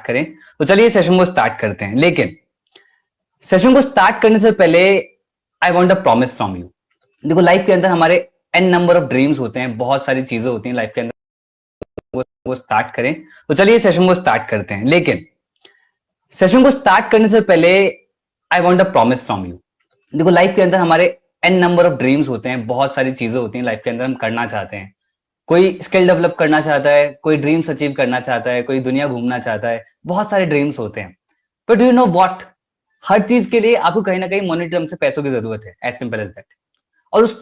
करें। तो चलिए सेशन को स्टार्ट करते हैं, लेकिन सेशन को स्टार्ट करने से पहले आई want a promise from you. देखो लाइफ के अंदर हमारे एन नंबर ऑफ ड्रीम्स होते हैं, बहुत सारी चीजें होती हैं लाइफ के अंदर, वो स्टार्ट करें। तो चलिए सेशन को स्टार्ट करते हैं, लेकिन सेशन को स्टार्ट करने से पहले आई want a promise from you. देखो लाइफ के अंदर हमारे एन नंबर ऑफ ड्रीम्स होते हैं, बहुत सारी चीजें होती हैं लाइफ के अंदर हम करना चाहते हैं। कोई स्किल डेवलप करना चाहता है, कोई ड्रीम्स अचीव करना चाहता है, कोई दुनिया घूमना चाहता है, बहुत सारे ड्रीम्स होते हैं। But do you know what, हर चीज के लिए आपको कहीं ना कहीं मॉनेटरी टर्म से पैसों की जरूरत है, एज सिंपल एज दैट। और उस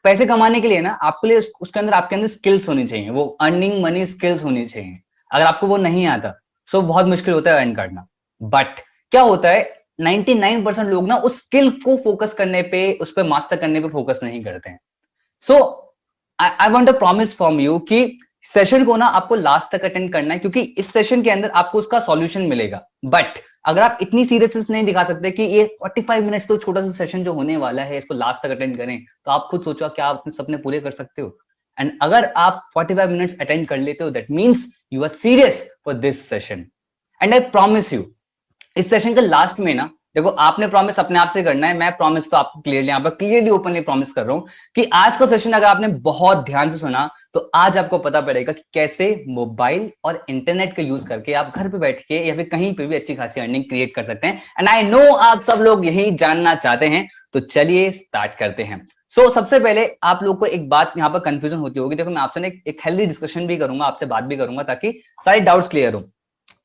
पैसे कमाने के लिए ना आपके लिए उसके अंदर आपके अंदर स्किल्स होनी चाहिए, वो अर्निंग मनी स्किल्स होनी चाहिए। अगर आपको वो नहीं आता तो बहुत मुश्किल होता है अर्न करना। बट क्या होता है, 99% लोग ना उस स्किल को फोकस करने पे, उस पर मास्टर करने पे फोकस नहीं करते हैं। So I want a promise from you कि सेशन को ना आपको लास्ट तक अटेंड करना है, क्योंकि इस सेशन के अंदर आपको उसका सॉल्यूशन मिलेगा। बट अगर आप इतनी सीरियसनेस नहीं दिखा सकते कि ये 45 मिनट्स तो छोटा सा सेशन जो होने वाला है इसको लास्ट तक अटेंड करें, तो आप खुद सोचो क्या आप अपने सपने पूरे कर सकते हो। एंड अगर आप 45 मिनट्स अटेंड कर लेते हो, that means you are serious for this session. And I promise you, इस सेशन के लास्ट में ना, देखो आपने प्रॉमिस अपने आप से करना है, मैं प्रॉमिस तो आपको क्लियरली यहाँ पर क्लियरली ओपनली प्रॉमिस कर रहा हूं कि आज का सेशन अगर आपने बहुत ध्यान से सुना तो आज आपको पता पड़ेगा कि कैसे मोबाइल और इंटरनेट का यूज करके आप घर पे बैठ के या फिर कहीं पे भी अच्छी खासी अर्निंग क्रिएट कर सकते हैं। एंड आई नो आप सब लोग यही जानना चाहते हैं, तो चलिए स्टार्ट करते हैं। सबसे पहले आप लोग को एक बात यहाँ पर कंफ्यूजन होती होगी। देखो मैं आपसे ना एक हेल्दी डिस्कशन भी करूंगा, आपसे बात भी करूंगा ताकि सारे डाउट्स क्लियर हो।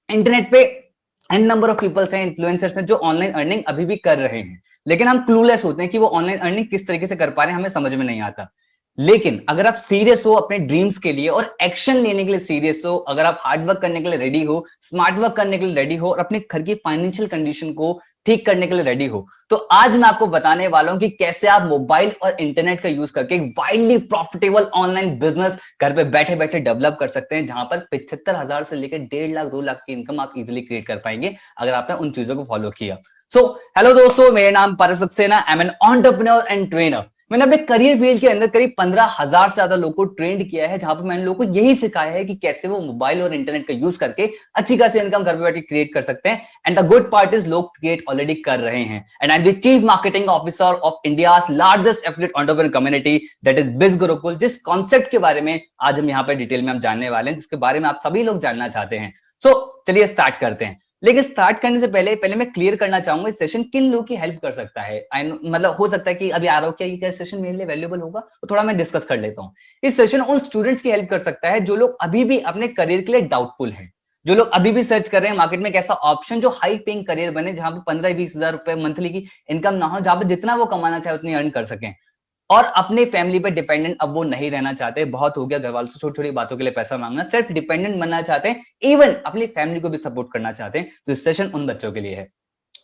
इंटरनेट पे एन नंबर ऑफ पीपल्स हैं, इन्फ्लुएंसर्स हैं जो ऑनलाइन अर्निंग अभी भी कर रहे हैं, लेकिन हम क्लूलेस होते हैं कि वो ऑनलाइन अर्निंग किस तरीके से कर पा रहे हैं, हमें समझ में नहीं आता। लेकिन अगर आप सीरियस हो अपने ड्रीम्स के लिए और एक्शन लेने के लिए सीरियस हो, अगर आप हार्ड वर्क करने के लिए रेडी हो, स्मार्ट वर्क करने के लिए रेडी हो और अपने घर की फाइनेंशियल कंडीशन को ठीक करने के लिए रेडी हो, तो आज मैं आपको बताने वाला हूं कि कैसे आप मोबाइल और इंटरनेट का यूज करके एक वाइडली प्रॉफिटेबल ऑनलाइन बिजनेस घर पे बैठे बैठे डेवलप कर सकते हैं, जहां पर 75,000 से लेकर 1.5 लाख 2 लाख की इनकम आप इजिली क्रिएट कर पाएंगे अगर आपने उन चीजों को फॉलो किया। हेलो दोस्तों, मेरा नाम Paras Saxena, I am an entrepreneur and trainer. मैंने अपने करियर फील्ड के अंदर करीब 15,000 से ज्यादा लोगों को ट्रेंड किया है, जहां पर मैंने लोगों को यही सिखाया है कि कैसे वो मोबाइल और इंटरनेट का यूज करके अच्छी खासी इनकम घर पे बैठे क्रिएट कर सकते हैं। And the good part is लोग क्रिएट ऑलरेडी कर रहे हैं। And I am the chief marketing officer of India's largest affiliate entrepreneur community, that is biz Gurukul. जिस कॉन्सेप्ट के बारे में आज हम यहाँ पे डिटेल में हम जानने वाले हैं, जिसके बारे में आप सभी लोग जानना चाहते हैं। चलिए स्टार्ट करते हैं। लेकिन स्टार्ट करने से पहले मैं क्लियर करना चाहूंगा इस सेशन किन लोगों की हेल्प कर सकता है। मतलब हो सकता है कि अभी आ रहा हो क्या ये सेशन मेरे लिए वैल्यूएबल होगा, तो थोड़ा मैं डिस्कस कर लेता हूँ। इस सेशन उन स्टूडेंट्स की हेल्प कर सकता है जो लोग अभी भी अपने करियर के लिए डाउटफुल हैं, जो लोग अभी भी सर्च कर रहे हैं मार्केट में एक ऐसा ऑप्शन जो हाई पेइंग करियर बने, जहां पे 15-20 हजार रुपए मंथली की इनकम ना हो, जहां पे जितना वो कमाना चाहे उतनी अर्न कर सकें और अपने फैमिली पे डिपेंडेंट अब वो नहीं रहना चाहते। बहुत हो गया घर वालों से छोटी छोटी बातों के लिए पैसा मांगना, सेल्फ डिपेंडेंट बनना चाहते हैं, इवन अपनी फैमिली को भी सपोर्ट करना चाहते हैं। तो इस सेशन उन बच्चों के लिए है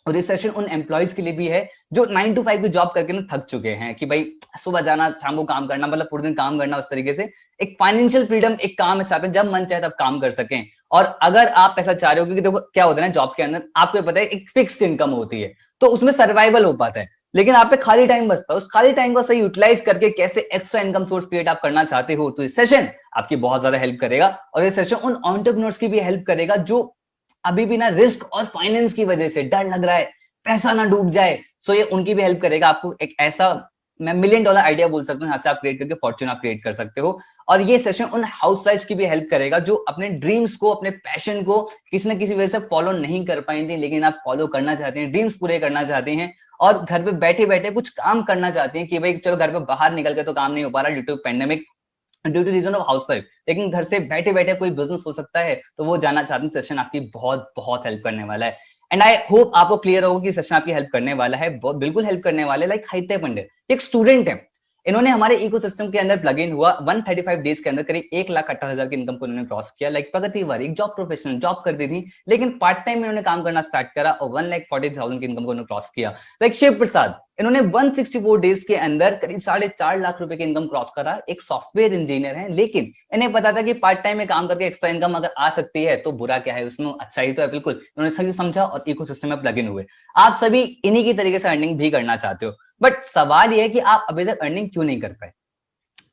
और इस सेशन उन एम्प्लॉइज के लिए भी है जो 9 to 5 की जॉब करके ना थक चुके हैं कि भाई सुबह जाना शाम को काम करना, मतलब पूरे दिन काम करना, उस तरीके से एक फाइनेंशियल फ्रीडम, एक काम है साथ में जब मन चाहे तब काम कर सकें। और अगर आप ऐसा चाह रहे हो, क्योंकि देखो क्या होता है ना जॉब के अंदर आपको पता है एक फिक्स्ड इनकम होती है, तो उसमें सर्वाइवल हो पाता है, लेकिन आप पे खाली टाइम बचता है। उस खाली टाइम को सही यूटिलाइज करके कैसे एक्स्ट्रा इनकम सोर्स क्रिएट आप करना चाहते हो, तो इस सेशन आपकी बहुत ज्यादा हेल्प करेगा। और ये सेशन उन एंटरप्रेन्योर्स की भी हेल्प करेगा जो अभी भी ना रिस्क और फाइनेंस की वजह से डर लग रहा है पैसा ना डूब जाए। ये उनकी भी हेल्प करेगा। आपको एक ऐसा मैं $1 मिलियन आइडिया बोल सकता हूँ, यहाँ से आप क्रिएट करके फॉर्च्यून आप क्रिएट कर सकते हो। और ये सेशन उन हाउसवाइफ्स की भी हेल्प करेगा जो अपने ड्रीम्स को, अपने पैशन को किसी न किसी वजह से फॉलो नहीं कर पाई थी, लेकिन आप फॉलो करना चाहते हैं, ड्रीम्स पूरे करना चाहते हैं और घर पे बैठे बैठे कुछ काम करना चाहते हैं कि भाई चलो घर पे बाहर निकल के तो काम नहीं हो पा रहा due to pandemic, due to reason of housewife, लेकिन घर से बैठे बैठे कोई बिजनेस हो सकता है, तो वो जानना चाहते हैं। सेशन आपकी बहुत बहुत हेल्प करने वाला है। एंड आई होप आपको क्लियर होगा कि सेशन आपकी हेल्प करने वाला है, बिल्कुल हेल्प करने वाले। लाइक हाइते पंडित एक स्टूडेंट है, इन्होंने हमारे इकोसिस्टम के अंदर प्लग इन हुआ, 135 डेज के अंदर करीब 1,18,000 की इनकम को इन्होंने क्रॉस किया। लाइक प्रगति वाली एक जॉब प्रोफेशनल जॉब करती थी, लेकिन पार्ट टाइम में इन्होंने काम करना स्टार्ट करा और 1,40,000 की इनकम को इन्होंने क्रॉस किया। लाइक शिव प्रसाद, इन्होंने 164 डेज के अंदर करीब 4.5 लाख रुपए की इनकम क्रॉस करा। एक सॉफ्टवेयर इंजीनियर है, लेकिन इन्हें पता था कि पार्ट टाइम में काम करके एक्स्ट्रा इनकम अगर आ सकती है तो बुरा क्या है, उसमें अच्छा ही तो है। बिल्कुल इन्होंने सही समझा और इकोसिस्टम में प्लग इन हुए। आप सभी इन्हीं की तरीके से अर्निंग भी करना चाहते हो, बट सवाल यह है कि आप अभी तक अर्निंग क्यों नहीं कर पाए।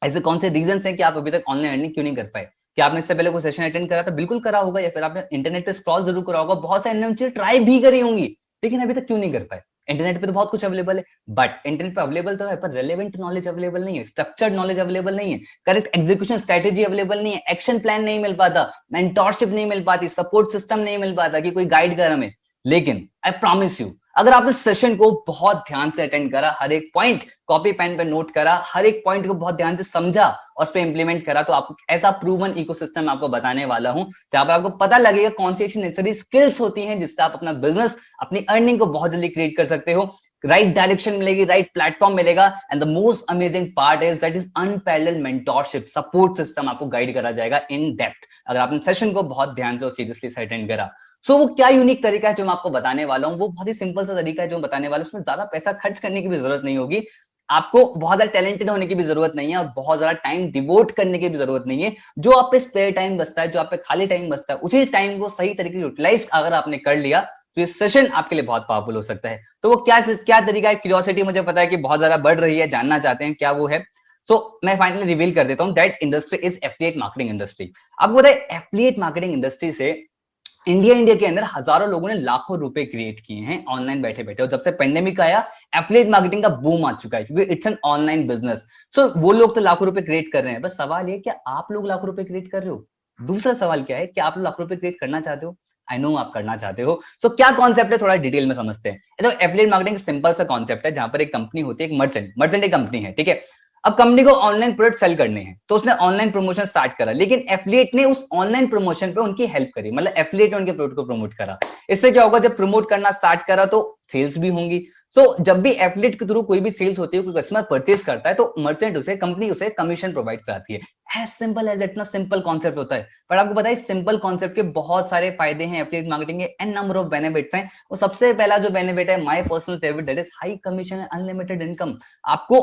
ऐसे कौन से रीजंस हैं कि आप अभी तक ऑनलाइन अर्निंग क्यों नहीं कर पाए। क्या आपने इससे पहले कोई सेशन अटेंड करा था? बिल्कुल करा होगा, या फिर आपने इंटरनेट पे स्क्रॉल जरूर करा होगा, बहुत सारी नई चीजें ट्राई भी करी होंगी, लेकिन अभी तक क्यों नहीं कर पाए? इंटरनेट पे तो बहुत कुछ अवेलेबल है, बट इंटरनेट पे अवेलेबल तो है, पर रेलेवेंट नॉलेज अवेलेबल नहीं है, स्ट्रक्चर्ड नॉलेज अवेलेबल नहीं है, करेक्ट एग्जीक्यूशन स्ट्रेटेजी अवेलेबल नहीं है, एक्शन प्लान नहीं मिल पाता, मेंटोरशिप नहीं मिल पाती, सपोर्ट सिस्टम नहीं मिल पाता कि कोई गाइड कर हमें। लेकिन आई प्रॉमिस यू, अगर आपने सेशन को बहुत ध्यान से अटेंड करा, हर एक पॉइंट कॉपी पेन पे नोट करा, हर एक पॉइंट को बहुत ध्यान से समझा और उस पर इंप्लीमेंट करा, तो आपको ऐसा प्रूवन इकोसिस्टम आपको बताने वाला हूं जहां पर आपको पता लगेगा कौन सी ऐसी नेसेसरी स्किल्स होती हैं जिससे आप अपना बिजनेस, अपनी अर्निंग को बहुत जल्दी क्रिएट कर सकते हो, राइट डायरेक्शन मिलेगी, राइट प्लेटफॉर्म मिलेगा, and the most amazing part is that is unparalleled mentorship, support system आपको गाइड करा जाएगा इन डेप्थ, अगर आपने सेशन को बहुत ध्यान से और सीरियसली से अटेंड करा। सो वो क्या यूनिक तरीका है जो मैं आपको बताने वाला हूँ, वो बहुत ही सिंपल सा तरीका है जो बताने वाला हूँ, उसमें ज्यादा पैसा खर्च करने की भी जरूरत नहीं होगी, आपको बहुत ज्यादा टैलेंटेड होने की भी जरूरत नहीं है, और बहुत ज्यादा टाइम डिवोट करने की भी जरूरत नहीं है। जो आप पे स्पेयर टाइम बचता है, जो आप पे खाली टाइम बचता है, उसी टाइम को सही तरीके से यूटिलाइज अगर आपने कर लिया तो ये सेशन आपके लिए बहुत पावरफुल हो सकता है। तो वो क्या तरीका है, क्यूरियोसिटी मुझे पता है कि बहुत ज्यादा बढ़ रही है, जानना चाहते हैं क्या वो है। मैं फाइनली रिवील कर देता हूं, that industry is affiliate marketing industry. आपको पता है एफिलिएट मार्केटिंग इंडस्ट्री से इंडिया के अंदर हजारों लोगों ने लाखों रुपए क्रिएट किए हैं ऑनलाइन बैठे बैठे, और जब से पेंडेमिक आया एफिलिएट मार्केटिंग का बूम आ चुका है, क्योंकि इट्स एन ऑनलाइन बिजनेस। सो वो लोग तो लाखों रुपए क्रिएट कर रहे हैं, बस सवाल ये क्या आप लोग लाखों रुपए क्रिएट कर रहे हो? दूसरा सवाल क्या है कि आप लोग लाखों रुपए क्रिएट करना चाहते हो? आई नो आप करना चाहते हो। सो क्या कॉन्सेप्ट है, थोड़ा डिटेल में समझते हैं। तो एफिलिएट मार्केटिंग सिंपल सा कॉन्सेप्ट है, जहां पर एक कंपनी होती है, एक मर्चेंट एक कंपनी है, ठीक है। अब कंपनी को ऑनलाइन प्रोडक्ट सेल करने हैं, तो उसने ऑनलाइन प्रमोशन स्टार्ट करा, लेकिन एफिलिएट ने उस ऑनलाइन प्रमोशन पे उनकी हेल्प करी, मतलब एफिलिएट ने उनके प्रोडक्ट को प्रमोट करा। इससे क्या होगा, जब प्रमोट करना स्टार्ट करा तो सेल्स भी होंगी। जब भी एफिलिएट के थ्रू कोई भी सेल्स होती है, कोई कस्टमर परचेज करता है, तो मर्चेंट उसे, कंपनी उसे कमीशन प्रोवाइड कराती है। एज सिंपल एज, इतना सिंपल कॉन्सेप्ट होता है, पर आपको पता है सिंपल कॉन्सेप्ट के बहुत सारे फायदे हैं, एफिलिएट मार्केटिंग के एन नंबर ऑफ बेनिफिट्स हैं। और सबसे पहला जो बेनिफिट है, my personal favourite, that is high commission, unlimited income. आपको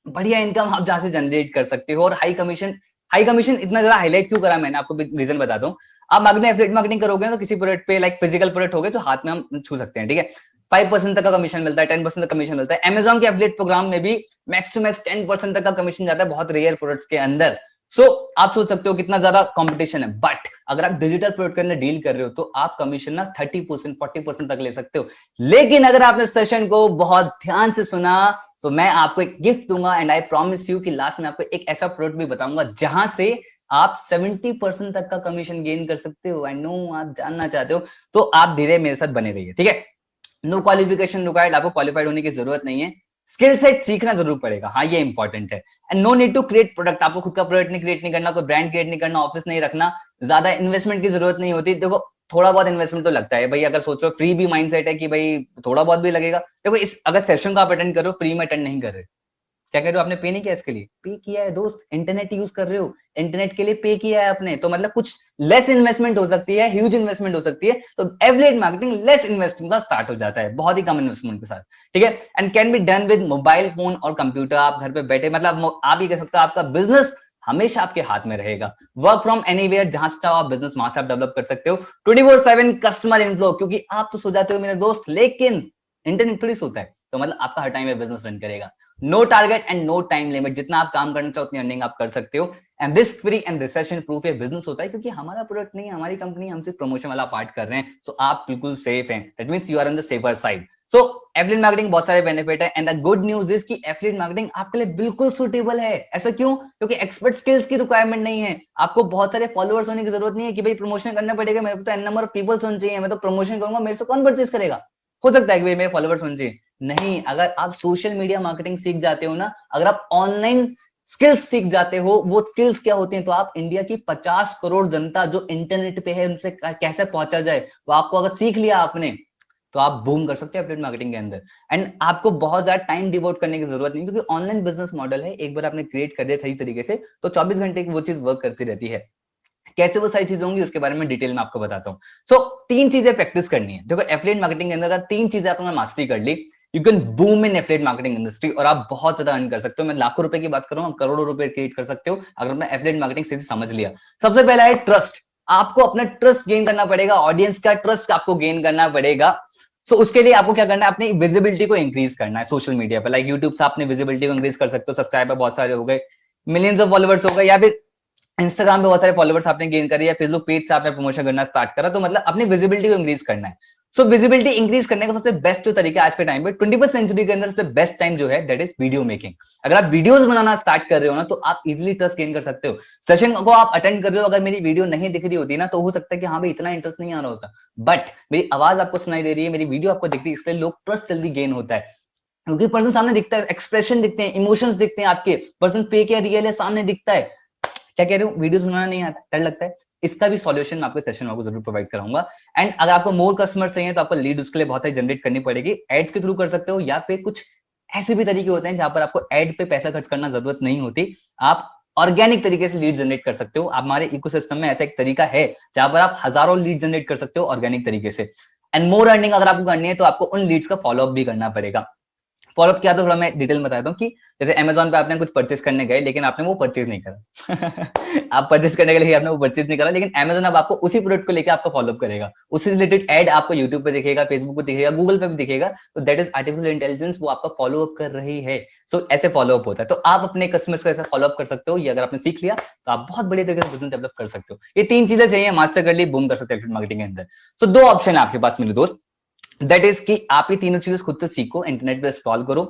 बढ़िया इनकम आप जहां से जनरेट कर सकते हो। और हाई कमीशन इतना ज्यादा हाईलाइट क्यों करा मैंने, आपको रीजन बताता हूँ। आप अगर एफिलिएट मार्केटिंग करोगे तो किसी प्रोडक्ट पे, लाइक फिजिकल प्रोडक्ट हो गए तो हाथ में हम छू सकते हैं, ठीक है, 5% तक का कमीशन मिलता है, 10% तक कमीशन मिलता है। Amazon के एफिलिएट प्रोग्राम में भी मैक्स टू मैक्स 10% तक का कमीशन जाता है, बहुत रेयर प्रोडक्ट्स के अंदर। आप सोच सकते हो कितना ज्यादा कंपटीशन है, बट अगर आप डिजिटल प्रोडक्ट के अंदर डील कर रहे हो तो आप कमीशन ना 30%, 40% तक ले सकते हो। लेकिन अगर आपने सेशन को बहुत ध्यान से सुना तो मैं आपको एक गिफ्ट दूंगा, एंड आई प्रॉमिस यू कि लास्ट में आपको एक ऐसा प्रोडक्ट भी बताऊंगा जहां से आप 70% तक का कमीशन गेन कर सकते हो। आई नो आप जानना चाहते हो, तो आप धीरे मेरे साथ बने रहिए, ठीक है। नो क्वालिफिकेशन रिक्वायर्ड, आपको क्वालिफाइड होने की जरूरत नहीं है, स्किल सेट सीखना जरूर पड़ेगा, हाँ ये इंपॉर्टेंट है। And no need to create product, आपको खुद का प्रोडक्ट नहीं क्रिएट नहीं करना, कोई ब्रांड क्रिएट नहीं करना, ऑफिस नहीं रखना, ज्यादा इन्वेस्टमेंट की जरूरत नहीं होती। देखो थोड़ा बहुत इन्वेस्टमेंट तो लगता है भाई, अगर सोच रहे हो फ्री भी माइंडसेट है कि भाई थोड़ा बहुत भी लगेगा। देखो इस अगर सेशन को आप अटेंड करो, फ्री में अटेंड नहीं कर रहे, क्या कह रहे हो, आपने पे नहीं किया इसके लिए? पे किया है दोस्त, इंटरनेट यूज कर रहे हो, इंटरनेट के लिए पे किया है आपने, तो मतलब कुछ लेस इन्वेस्टमेंट हो सकती है, ह्यूज इन्वेस्टमेंट हो सकती है। तो एफिलिएट मार्केटिंग लेस इन्वेस्टमेंट का स्टार्ट हो जाता है, बहुत ही कम इन्वेस्टमेंट के साथ, ठीक है। And can be done with mobile phone और कंप्यूटर, आप घर पे बैठे, मतलब आप ये कह सकते हो आपका बिजनेस हमेशा आपके हाथ में रहेगा। वर्क फ्रॉम एनीवेयर, जहां से चाहो आप बिजनेस वहां से आप डेवलप कर सकते हो। 24/7 कस्टमर इनफ्लो, क्योंकि आप तो सो जाते हो मेरे दोस्त, लेकिन इंटरनेट थोड़ी सोता है, तो मतलब आपका हर टाइम में बिजनेस रन करेगा। No target and no time limit, जितना आप काम करना चाहो उतनी अर्निंग आप कर सकते हो। And risk free and recession proof ये बिजनेस होता है, क्योंकि हमारा प्रोडक्ट नहीं है, हमारी कंपनी, हम सिर्फ प्रमोशन वाला पार्ट कर रहे हैं, सो आप बिल्कुल सेफ हैं, that means you are on the safer side. So affiliate marketing बहुत सारे बेनिफिट है, and the good news is कि एफिलिएट मार्केटिंग आपके लिए बिल्कुल सुटेबल है। ऐसा क्यों? क्योंकि एक्सपर्ट स्किल्स की रिक्वायरमेंट नहीं है, आपको बहुत सारे फॉलोअर्स होने की जरूरत नहीं है कि भाई प्रमोशन करना पड़ेगा, मेरे को तो एन नंबर ऑफ पीपल्स होने चाहिए, मैं तो प्रमोशन करूंगा, मेरे से कौन परचेज करेगा? हो सकता है कि भाई मेरे फॉलोअर्स होने चाहिए, नहीं। अगर आप सोशल मीडिया मार्केटिंग सीख जाते हो ना, अगर आप ऑनलाइन स्किल्स सीख जाते हो, वो स्किल्स क्या होती हैं, तो आप इंडिया की 50 करोड़ जनता जो इंटरनेट पे है उनसे कैसे पहुंचा जाए, वो आपको अगर सीख लिया आपने, तो आप बूम कर सकते हो एफिलिएट मार्केटिंग के अंदर। एंड आपको बहुत ज्यादा टाइम डिवोट करने की जरूरत नहीं, क्योंकि ऑनलाइन बिजनेस मॉडल है, एक बार आपने क्रिएट कर दिया सही तरीके से तो 24 घंटे की वो चीज वर्क करती रहती है। कैसे वो सारी चीजें होंगी उसके बारे में डिटेल में आपको बताता हूँ। तीन चीजें प्रैक्टिस करनी है। देखो एफिलिएट मार्केटिंग के अंदर तीन चीजें आपने मास्टरी कर ली, you can boom in affiliate marketing industry, और आप बहुत ज्यादा अर्न कर सकते हो। मैं लाखों रुपए की बात कर रहा हूँ, करोड़ों रुपए क्रिएट कर सकते हो अगर आपने एफिलिएट मार्केटिंग से समझ लिया। सबसे पहला है ट्रस्ट, आपको अपना ट्रस्ट गेन करना पड़ेगा, ऑडियंस का ट्रस्ट आपको गेन करना पड़ेगा। उसके लिए आपको क्या करना है, अपनी विजिबिलिटी को इंक्रीज करना है सोशल मीडिया पर, लाइक यूट्यूब से आपने विजिबिलिटी को इंक्रीज कर सकते हो, सब्सक्राइबर बहुत सारे हो गए, मिलियंस ऑफ फॉलोवर्स हो गए, या फिर इंस्टाग्राम पे बहुत सारे फॉलोवर्स आपने गेन करे या फेसबुक पेज से आपने प्रमोशन करना स्टार्ट करा, तो मतलब अपनी विजिबिलिटी को इंक्रीज करना है। सो विजिबिलिटी इंक्रीज करने का सबसे बेस्ट जो तरीका आज के टाइम पे 21st सेंचुरी के अंदर सबसे बेस्ट टाइम जो है दैट इज वीडियो मेकिंग। अगर आप वीडियोस बनाना स्टार्ट कर रहे हो ना, तो आप इजीली ट्रस्ट गेन कर सकते हो। सेशन को आप अटेंड कर रहे हो, अगर मेरी वीडियो नहीं दिख रही होती ना, तो हो सकता है कि हाँ भाई इतना इंटरेस्ट नहीं आ रहा होता, बट मेरी आवाज आपको सुनाई दे रही है, मेरी वीडियो आपको दिखती है, इसलिए लोग ट्रस्ट जल्दी गेन होता है, क्योंकि पर्सन सामने दिखता है, एक्सप्रेशन दिखते हैं, इमोशंस दिखते हैं, आपके पर्सन फेक या रियल है सामने दिखता है। क्या कह रहे हो, वीडियोस बनाना नहीं आता, डर लगता है, इसका भी सॉल्यूशन मैं आपको सेशन में आपको जरूर प्रोवाइड कराऊंगा। एंड अगर आपको मोर कस्टमर चाहिए तो आपको लीड उसके लिए बहुत सारी जनरेट करनी पड़ेगी, एड्स के थ्रू कर सकते हो, या फिर कुछ ऐसे भी तरीके होते हैं जहां पर आपको एड पे पैसा खर्च करना जरूरत नहीं होती, आप ऑर्गेनिक तरीके से लीड जनरेट कर सकते हो। आप हमारे इकोसिस्टम में ऐसा एक तरीका है जहां पर आप हजारों लीड जनरेट कर सकते हो ऑर्गेनिक तरीके से। एंड मोर अर्निंग अगर आपको करनी है तो आपको उन लीड्स का फॉलोअप भी करना पड़ेगा। फॉलोअप किया तो थोड़ा मैं डिटेल में बताता हूँ कि जैसे अमेजोन पे आपने कुछ परचेस करने गए लेकिन आपने वो परचेज नहीं करा आप परचेस करने के लिए आपने वो परचेज नहीं करा, लेकिन अमेजोन अब आपको उसी प्रोडक्ट को लेकर आपका फॉलोअप करेगा, उससे रिलेटेड एड आपको यूट्यूब पे दिखेगा, फेसबुक पे दिखेगा, गूगल पे भी दिखेगा, तो दैट इज आर्टिफिशियल इंटेलिजेंस, वो आपका फॉलोअप कर रही है। सो ऐसे फॉलोअप होता है, तो आप अपने कस्टमर्स का ऐसा फॉलोअप कर सकते हो। ये अगर आपने सीख लिया तो आप बहुत बढ़िया तरीके से बिजनेस डेवलप कर सकते हो। ये 3 चीजें चाहिए, मास्टर कर ली, बूम कर सकते हो मार्केटिंग के अंदर। सो 2 ऑप्शन है आपके पास मेरे दोस्त, दैट इज कि आप ये तीनों चीजें खुद से सीखो, इंटरनेट पे स्क्रॉल करो,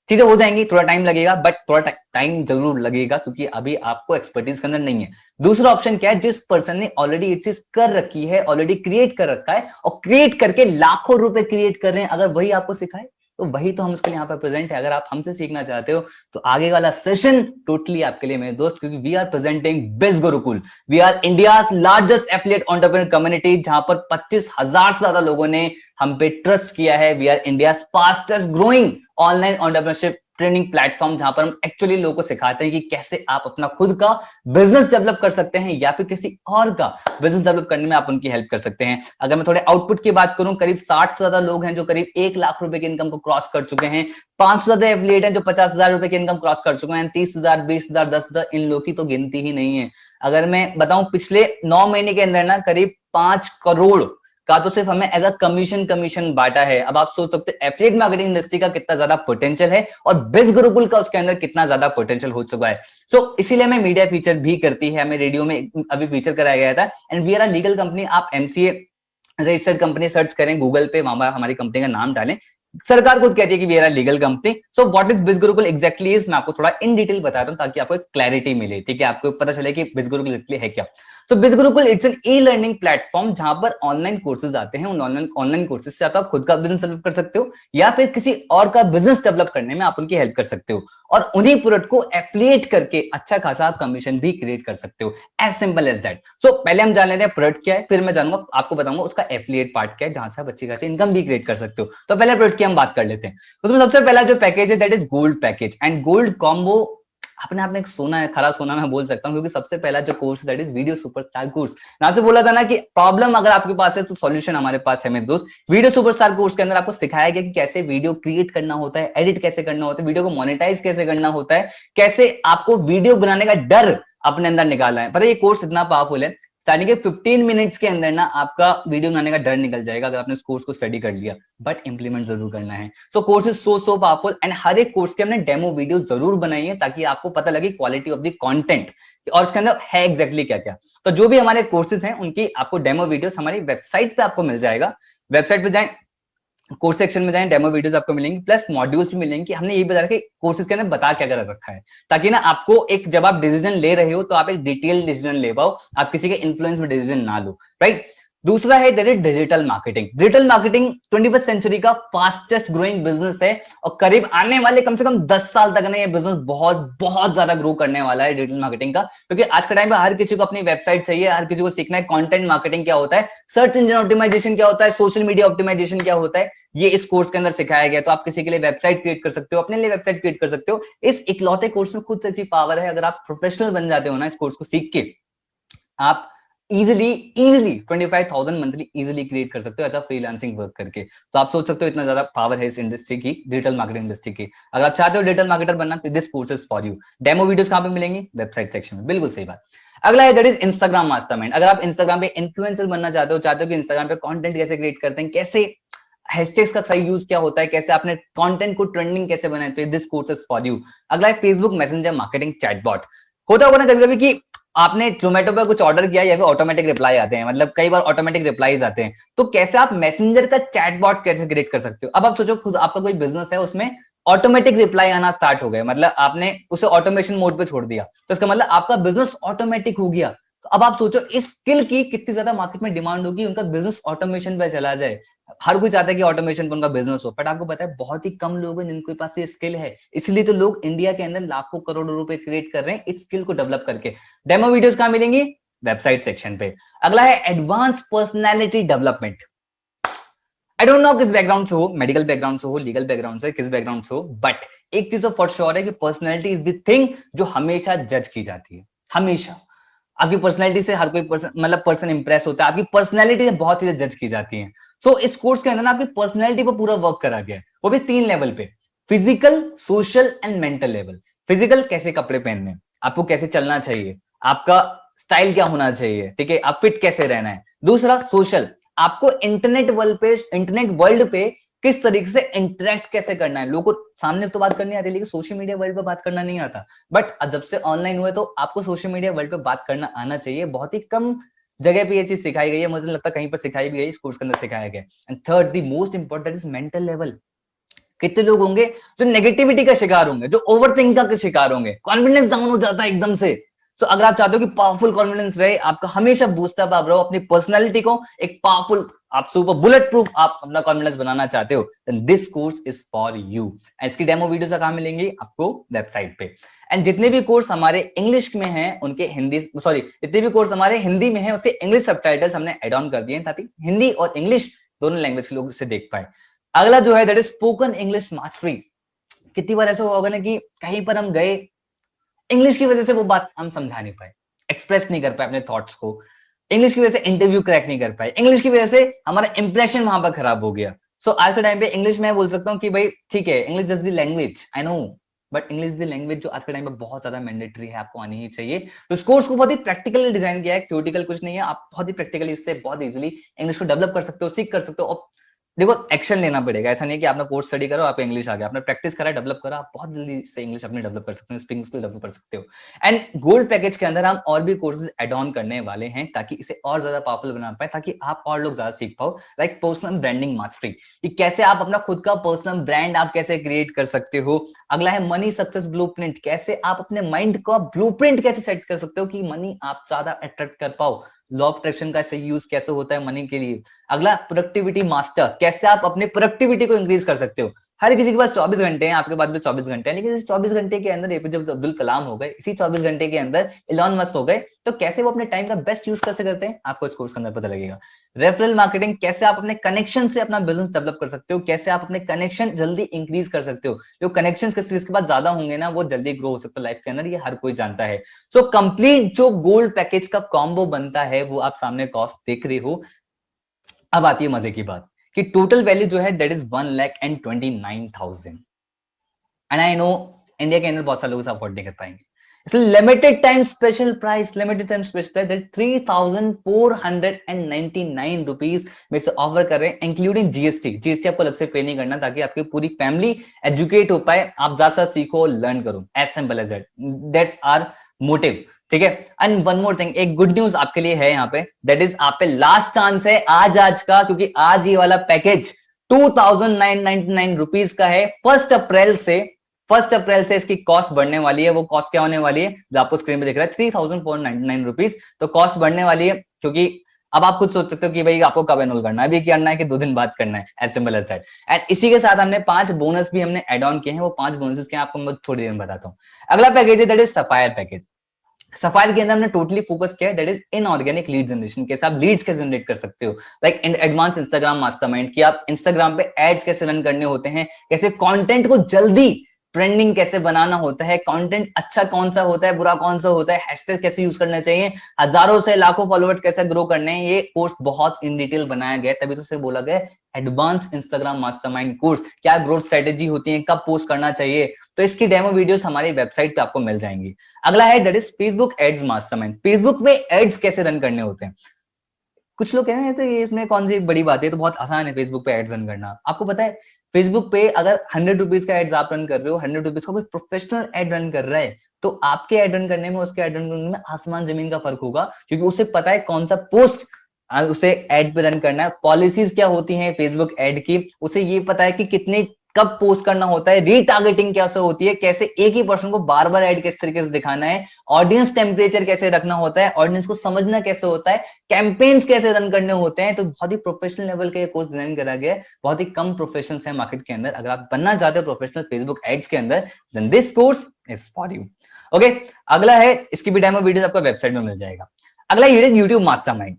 चीजें हो जाएंगी, थोड़ा टाइम लगेगा, बट थोड़ा टाइम जरूर लगेगा क्योंकि अभी आपको एक्सपर्टीज के अंदर नहीं है। दूसरा ऑप्शन क्या है, जिस पर्सन ने ऑलरेडी ये चीज कर रखी है, ऑलरेडी क्रिएट कर रखा है और क्रिएट करके लाखों रुपए क्रिएट कर रहे हैं, अगर वही आपको सिखाए तो वही तो हम उसके लिए यहाँ पर प्रेजेंट है। अगर आप हमसे सीखना चाहते हो तो आगे वाला सेशन टोटली आपके लिए मेरे दोस्त, क्योंकि we are presenting Biz Gurukul, we are India's largest affiliate entrepreneur community, जहां पर 25,000 से ज्यादा लोगों ने हम पे ट्रस्ट किया है। We are India fastest growing online entrepreneurship training platform, जहां पर हम एक्चुअली लोगों को सिखाते हैं कि कैसे आप अपना खुद का बिजनेस डेवलप कर सकते हैं या फिर किसी और का बिजनेस डेवलप करने में आप उनकी हेल्प कर सकते हैं। अगर मैं थोड़े आउटपुट की बात करूं, करीब 60 से ज्यादा लोग हैं जो करीब 1 लाख रुपए की इनकम को क्रॉस कर चुके हैं, 500 से ज्यादा एफिलिएट हैं जो 50,000 रुपए की इनकम क्रॉस कर चुके हैं, 30,000, 20,000, 10,000, इन लोग की तो गिनती ही नहीं है। अगर मैं बताऊं पिछले 9 महीने के अंदर ना करीब 5 करोड़ का तो सिर्फ हमें एज अ कमीशन बांटा है। अब आप सोच सकते हैं एफिलिएट मार्केटिंग इंडस्ट्री का कितना ज्यादा पोटेंशियल है और बिज गुरुकुल का उसके अंदर कितना ज्यादा पोटेंशियल हो चुका है। सो इसीलिए हमें मीडिया फीचर भी करती है, हमें रेडियो में अभी फीचर कराया गया था। And we are a legal company, आप एमसीए रजिस्टर्ड कंपनी सर्च करें गूगल पे, वहां हमारी कंपनी का नाम डालें, सरकार खुद कहती है कि we are a legal company. So what is biz Gurukul exactly is, मैं आपको थोड़ा इन डिटेल बताता हूं ताकि आपको एक क्लैरिटी मिले, ठीक है, आपको पता चले कि बिज गुरुकुल एग्जैक्टली है क्या। So biz Gurukul it's an e learning platform जहां पर ऑनलाइन कोर्सेज आते हैं, उन ऑनलाइन कोर्सेज से आप खुद का बिजनेस डेवलप कर सकते हो या फिर किसी और का बिजनेस डेवलप करने में आप उनकी हेल्प कर सकते हो, और उन्हीं प्रोडक्ट को एफिलिएट करके अच्छा खासा कमीशन भी क्रिएट कर सकते हो, एज सिंपल एज दैट। सो पहले हम जान लेते हैं प्रोडक्ट क्या है, फिर मैं जानूंगा आपको बताऊंगा उसका एफिलिएट पार्ट क्या है जहां से आप अच्छी खासी इनकम भी क्रिएट कर सकते हो। तो पहले प्रोडक्ट की हम बात कर लेते हैं। उसमें सबसे पहला जो पैकेज है that is gold package, and gold combo अपने आप में एक सोना है, खरा सोना मैं बोल सकता हूँ, क्योंकि सबसे पहला जो course that is video superstar course. नाम से बोला था ना कि प्रॉब्लम अगर आपके पास है तो सॉल्यूशन हमारे पास है मेरे दोस्त। वीडियो सुपरस्टार कोर्स के अंदर आपको सिखाया गया कि कैसे वीडियो क्रिएट करना होता है, एडिट कैसे करना होता है, वीडियो को मोनेटाइज कैसे करना होता है, कैसे आपको वीडियो बनाने का डर अपने अंदर निकालना है। पता है ये कोर्स इतना पावरफुल है, स्टार्टिंग के 15 मिनट्स के अंदर ना आपका वीडियो बनाने का डर निकल जाएगा अगर आपने उस कोर्स को स्टडी कर लिया, बट इंप्लीमेंट जरूर करना है। So course is so powerful, and हर एक कोर्स के हमने डेमो वीडियो जरूर बनाई है ताकि आपको पता लगे क्वालिटी ऑफ द कंटेंट और उसके अंदर है एग्जैक्टली क्या क्या। तो जो भी हमारे कोर्सेज हैं उनकी आपको डेमो वीडियोस हमारी वेबसाइट पे आपको मिल जाएगा, वेबसाइट पे जाएं, कोर्स सेक्शन में जाएं, डेमो वीडियोस आपको मिलेंगी, प्लस मॉड्यूल्स भी मिलेंगे कि हमने ये बता कि कोर्सेज के अंदर बता क्या कर रखा है, ताकि ना आपको एक जब आप डिसीजन ले रहे हो तो आप एक डिटेल डिसीजन ले पाओ, आप किसी के इन्फ्लुएंस में डिसीजन ना लो, राइट। दूसरा है that is digital marketing. Digital marketing 21st century का फास्टेस्ट ग्रोइंग बिजनेस है और करीब आने वाले कम से कम 10 साल तक ना ये बिजनेस बहुत बहुत ज्यादा ग्रो करने वाला है डिजिटल मार्केटिंग का, क्योंकि आज के टाइम पे हर किसी को अपनी वेबसाइट चाहिए, हर किसी को सीखना है कंटेंट मार्केटिंग क्या होता है, सर्च इंजन ऑप्टिमाइजेशन क्या होता है, सोशल मीडिया ऑप्टिमाइजेशन क्या होता है, ये इस कोर्स के अंदर सिखाया गया। तो आप किसी के लिए वेबसाइट क्रिएट कर सकते हो, अपने लिए वेबसाइट क्रिएट कर सकते हो। इस इकलौते कोर्स में खुद से ऐसी पावर है, अगर आप प्रोफेशनल बन जाते हो ना इस कोर्स को सीख के, आप इजिली 25,000 मंथली इजिली क्रिएट कर सकते हो ऐसा फ्रीलांसिंग वर्क करके। तो आप सोच सकते हो इतना ज्यादा पावर है इस इंडस्ट्री की, डिजिटल मार्केटिंग इंडस्ट्री की। अगर आप चाहते हो डिजिटल मार्केटर बनना तो this course is for you. Demo videos कहां पे मिलेंगी, वेबसाइट सेक्शन में, बिल्कुल सही बात। अगला है दैट इज इंस्टाग्राम मास्टरमाइंड। अगर आप इंस्टाग्राम पे इन्फ्लुएंसर बनना चाहते हो कि इंस्टाग्राम पे कंटेंट कैसे क्रिएट करते हैं, कैसे हैशटैग्स का सही यूज क्या होता है, कैसे आपने कंटेंट को ट्रेंडिंग कैसे बनाए, तो this course is for you. अगला है फेसबुक मैसेंजर मार्केटिंग चैटबॉट। होता होगा ना कभी कभी कि आपने जोमेटो पे कुछ ऑर्डर किया या फिर ऑटोमेटिक रिप्लाई आते हैं, मतलब कई बार ऑटोमेटिक रिप्लाईज आते हैं, तो कैसे आप मैसेंजर का चैटबॉट कैसे क्रिएट कर सकते हो। अब आप सोचो खुद आपका कोई बिजनेस है, उसमें ऑटोमेटिक रिप्लाई आना स्टार्ट हो गए, मतलब आपने उसे ऑटोमेशन मोड पे छोड़ दिया, तो इसका मतलब आपका बिजनेस ऑटोमेटिक हो गया। तो अब आप सोचो इस स्किल की कितनी ज्यादा मार्केट में डिमांड होगी, उनका बिजनेस ऑटोमेशन पे चला जाए। हर कोई चाहता है कि ऑटोमेशन पर उनका बिजनेस हो, बट आपको पता है बहुत ही कम लोग हैं जिनके पास ये स्किल है। इसलिए तो लोग इंडिया के अंदर लाखों करोड़ों रुपए क्रिएट कर रहे हैं इस स्किल को डेवलप करके। डेमो वीडियोस कहां मिलेंगी? वेबसाइट सेक्शन पे। अगला है advance personality development. I don't know किस बैकग्राउंड से हो, मेडिकल बैकग्राउंड से हो, लीगल बैकग्राउंड से, किस बैकग्राउंड से हो, बट एक चीज तो फॉर श्योर है कि पर्सनैलिटी इज द थिंग जो हमेशा जज की जाती है। हमेशा आपकी पर्सनैलिटी से हर कोई पर्सन, मतलब पर्सन इंप्रेस होता है, आपकी पर्सनैलिटी से बहुत चीजें जज की जाती हैं। सो इस कोर्स के अंदर ना आपकी पर्सनैलिटी पर पूरा वर्क करा गया है, वो भी 3 लेवल पे, physical, social and mental level. Physical, कैसे कपड़े पहनने, आपको कैसे चलना चाहिए, आपका स्टाइल क्या होना चाहिए, ठीक है, आप फिट कैसे रहना है। दूसरा सोशल, आपको इंटरनेट वर्ल्ड पे किस तरीके से इंटरेक्ट कैसे करना है, लोगों को सामने तो बात करनी आती है लेकिन सोशल मीडिया वर्ल्ड पे बात करना नहीं आता। बट जब से ऑनलाइन हुआ तो आपको सोशल मीडिया वर्ल्ड पे बात करना आना चाहिए। बहुत ही कम जगह पे ये चीज सिखाई गई है, मुझे लगता है कहीं पर सिखाई भी गई, इस कोर्स के अंदर सिखाया गया। And third the most important is mental level. कितने लोग होंगे जो नेगेटिविटी का शिकार होंगे, जो ओवरथिंक का शिकार होंगे, कॉन्फिडेंस डाउन हो जाता है एकदम से। तो अगर आप चाहते हो कि पावरफुल कॉन्फिडेंस रहे आपका, हमेशा बूस्टअप आप रहो, अपनी पर्सनालिटी को एक पावरफुल, आप सुपर बुलेट प्रूफ आप अपना कॉन्फिडेंस बनाना चाहते हो, then this course is for you. इसकी डेमो वीडियोस कहां मिलेंगी आपको? वेबसाइट पे। एंड जितने भी कोर्स हमारे इंग्लिश में हैं उनके हिंदी, सॉरी, जितने भी कोर्स हमारे हिंदी में हैं उसके इंग्लिश सबटाइटल्स हमने ऐड ऑन कर दिए ताकि हिंदी और इंग्लिश दोनों लैंग्वेज के लोग इसे देख पाए। अगला जो है that is spoken English mastery. कितनी बार ऐसा होगा ना कि कहीं पर हम गए, इंग्लिश की वजह से वो बात हम समझा नहीं पाए, एक्सप्रेस नहीं कर पाए अपने थॉट्स को, इंग्लिश की वजह से इंटरव्यू क्रैक नहीं कर पाए, इंग्लिश की वजह से हमारा इंप्रेशन वहां पर खराब हो गया। सो आज के टाइम पे इंग्लिश में बोल सकता हूँ कि भाई ठीक है, English is the language, I know, but English is the language जो आज के टाइम पे बहुत ज्यादा मैंडेटरी है, आपको आनी ही चाहिए। तो इस कोर्स को बहुत ही प्रैक्टिकली डिजाइन किया है, थ्योरेटिकल कुछ नहीं है, आप बहुत ही प्रैक्टिकली इससे बहुत इजीली इंग्लिश को डेवलप कर सकते हो, सीख कर सकते हो। और देखो एक्शन लेना पड़ेगा, ऐसा नहीं कि आपने कोर्स स्टडी करो आप इंग्लिश आ गया, आपने प्रैक्टिस करा, डेवलप करा, आप बहुत जल्दी से इंग्लिश अपने डेवलप कर सकते हो, स्पीकिंग स्किल डेवलप कर सकते हो। एंड गोल्ड पैकेज के अंदर हम और भी कोर्सेज एड ऑन करने वाले हैं ताकि इसे और ज्यादा पावरफुल बना पाए, ताकि आप और लोग ज्यादा सीख पाओ। लाइक पर्सनल ब्रांडिंग मास्टरी, कि कैसे आप अपना खुद का पर्सनल ब्रांड आप कैसे क्रिएट कर सकते हो। अगला है मनी सक्सेस ब्लूप्रिंट, कैसे आप अपने माइंड का ब्लूप्रिंट कैसे सेट कर सकते हो कि मनी आप ज्यादा अट्रैक्ट कर पाओ, लॉ ऑफ अट्रैक्शन का सही यूज कैसे होता है मनी के लिए। अगला प्रोडक्टिविटी मास्टर, कैसे आप अपने प्रोडक्टिविटी को इंक्रीज कर सकते हो। हर किसी के पास 24 घंटे हैं, आपके पास भी 24 घंटे हैं, लेकिन इस 24 घंटे के अंदर एपीजे अब्दुल कलाम हो गए, इसी 24 घंटे के अंदर इलॉन मस्क हो गए, तो कैसे वो अपने टाइम का बेस्ट यूज कैसे करते हैं आपको इस कोर्स के अंदर पता लगेगा। रेफरल मार्केटिंग, कैसे आप अपने कनेक्शन से अपना बिजनेस डेवलप कर सकते हो, कैसे आप अपने कनेक्शन जल्दी इंक्रीज कर सकते हो। जो कनेक्शन जिसके पास ज्यादा होंगे ना वो जल्दी ग्रो हो सकता है लाइफ के अंदर, ये हर कोई जानता है। सो कंप्लीट जो गोल्ड पैकेज का कॉम्बो बनता है वो आप सामने कॉस्ट देख रहे हो। अब आती है मजे की बात कि टोटल वैल्यू जो है that is 1,29,000। And I know India के अंदर बहुत सारे लोग इसे अफोर्ड नहीं कर पाएंगे, इसलिए limited time special price, limited time special that 3,499 rupees में से ऑफर कर रहे हैं, इंक्लूडिंग जीएसटी। जीएसटी आपको अलग से पे नहीं करना ताकि आपकी पूरी फैमिली एजुकेट हो पाए, आप ज्यादा सीखो, लर्न करो, as simple as that, that's our motive. ठीक है। एंड वन मोर थिंग, एक गुड न्यूज आपके लिए है यहाँ पे, दैट इज आप पे लास्ट चांस है आज का, क्योंकि आज ये वाला पैकेज 2,999 रुपीज का है। 1 अप्रैल से इसकी कॉस्ट बढ़ने वाली है। वो कॉस्ट क्या होने वाली है जो आपको स्क्रीन पे दिख रहा है, 3,499 रुपीज। तो कॉस्ट बढ़ने वाली है क्योंकि अब आप खुद सोच सकते हो कि भाई आपको कब एनरोल करना है, अभी करना है कि 2 दिन बाद करना है, as simple as that. And इसी के साथ हमने 5 बोनस भी हमने एड ऑन किए हैं, वो 5 बोनसेस के आपको मैं थोड़ी देर में बताता हूँ। अगला पैकेज है that is sapphire package. Sapphire के अंदर हमने टोटली फोकस किया है that is inorganic lead generation, कैसे आप लीड्स कैसे जनरेट कर सकते हो, लाइक एडवांस इंस्टाग्राम मास्टरमाइंड, कि आप इंस्टाग्राम पे एड्स कैसे रन करने होते हैं, कैसे कंटेंट को जल्दी ट्रेंडिंग कैसे बनाना होता है, कंटेंट अच्छा कौन सा होता है, बुरा कौन सा होता है, हैशटैग कैसे यूज करना चाहिए, हजारों से लाखों फॉलोअर्स कैसे ग्रो करने हैं। ये कोर्स बहुत इन डिटेल बनाया गया, तभी तो उसे बोला गया एडवांस इंस्टाग्राम मास्टरमाइंड कोर्स। क्या ग्रोथ स्ट्रेटेजी होती है, कब पोस्ट करना चाहिए, तो इसकी डेमो वीडियोस हमारी वेबसाइट पे आपको मिल जाएंगी। अगला है that is Facebook ads mastermind, Facebook में एड्स कैसे रन करने होते हैं। कुछ लोग कह रहे हैं तो ये इसमें कौन सी बड़ी बात है, तो बहुत आसान है फेसबुक पे एड्स रन करना। आपको पता है फेसबुक पे अगर 100 रुपीज का एड्स आप रन कर रहे हो, 100 रुपीज का कोई प्रोफेशनल एड रन कर रहा है, तो आपके ऐड रन करने में उसके ऐड रन करने में आसमान जमीन का फर्क होगा, क्योंकि उसे पता है कौन सा पोस्ट उसे ऐड पे रन करना है, पॉलिसीज क्या होती हैं फेसबुक ऐड की, उसे ये पता है कि कितने कब पोस्ट करना होता है, रीटारगेटिंग कैसे होती है, कैसे एक ही पर्सन को बार बार ऐड किस तरीके से दिखाना है, ऑडियंस टेम्परेचर कैसे रखना होता है, ऑडियंस को समझना कैसे होता है, कैंपेन्स कैसे रन करने होते हैं। तो बहुत ही प्रोफेशनल लेवल का ये कोर्स डिजाइन करा गया है, बहुत ही कम प्रोफेशनल्स है मार्केट के अंदर। अगर आप बनना चाहते हो प्रोफेशनल फेसबुक एड्स के अंदर, then this course is for you. Okay, अगला है, इसकी भी डेमो वीडियोस आपको वेबसाइट में मिल जाएगा। अगला ये यूट्यूब मास्टरमाइंड।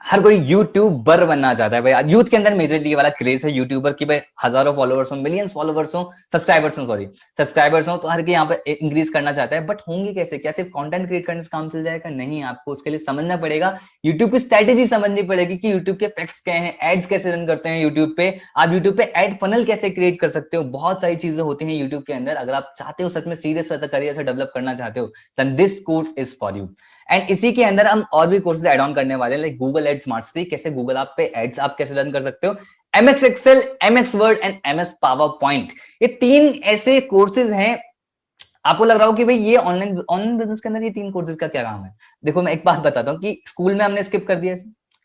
हर कोई यूट्यूबर बनना चाहता है भाई, यूथ के अंदर मेजरली ये वाला क्रेज है यूट्यूबर की भाई, हजारों फॉलोवर्स हो, मिलियंस फॉलोवर्स हो, सब्सक्राइबर्स हो, तो हर कोई यहाँ पे इंक्रीज करना चाहता है। बट होंगे कैसे? क्या सिर्फ कंटेंट क्रिएट करने से काम चल जाएगा? नहीं, आपको उसके लिए समझना पड़ेगा, यूट्यूब की स्ट्रेटेजी समझनी पड़ेगी कि यूट्यूब के फैक्ट्स क्या है, एड्स कैसे रन करते हैं यूट्यूब पे, आप यूट्यूब पे एड फनल कैसे क्रिएट कर सकते हो, बहुत सारी चीजें होती हैं यूट्यूब के अंदर। अगर आप चाहते हो सच में सीरियस करियर से डेवलप करना चाहते हो, then this course is for you. And इसी के अंदर हम और भी कोर्सेज ऐड ऑन करने वाले हैं, लाइक गूगल एड्स मास्टरी, कैसे गूगल आप पे एड्स आप कैसे रन कर सकते हो, MS Excel, MS Word and MS PowerPoint. ये 3 ऐसे कोर्सेज हैं। आपको लग रहा हो कि भाई ये ऑनलाइन बिजनेस के अंदर ये 3 कोर्सेज का क्या काम है? देखो मैं एक बात बताता हूँ कि स्कूल में हमने स्किप कर दिया,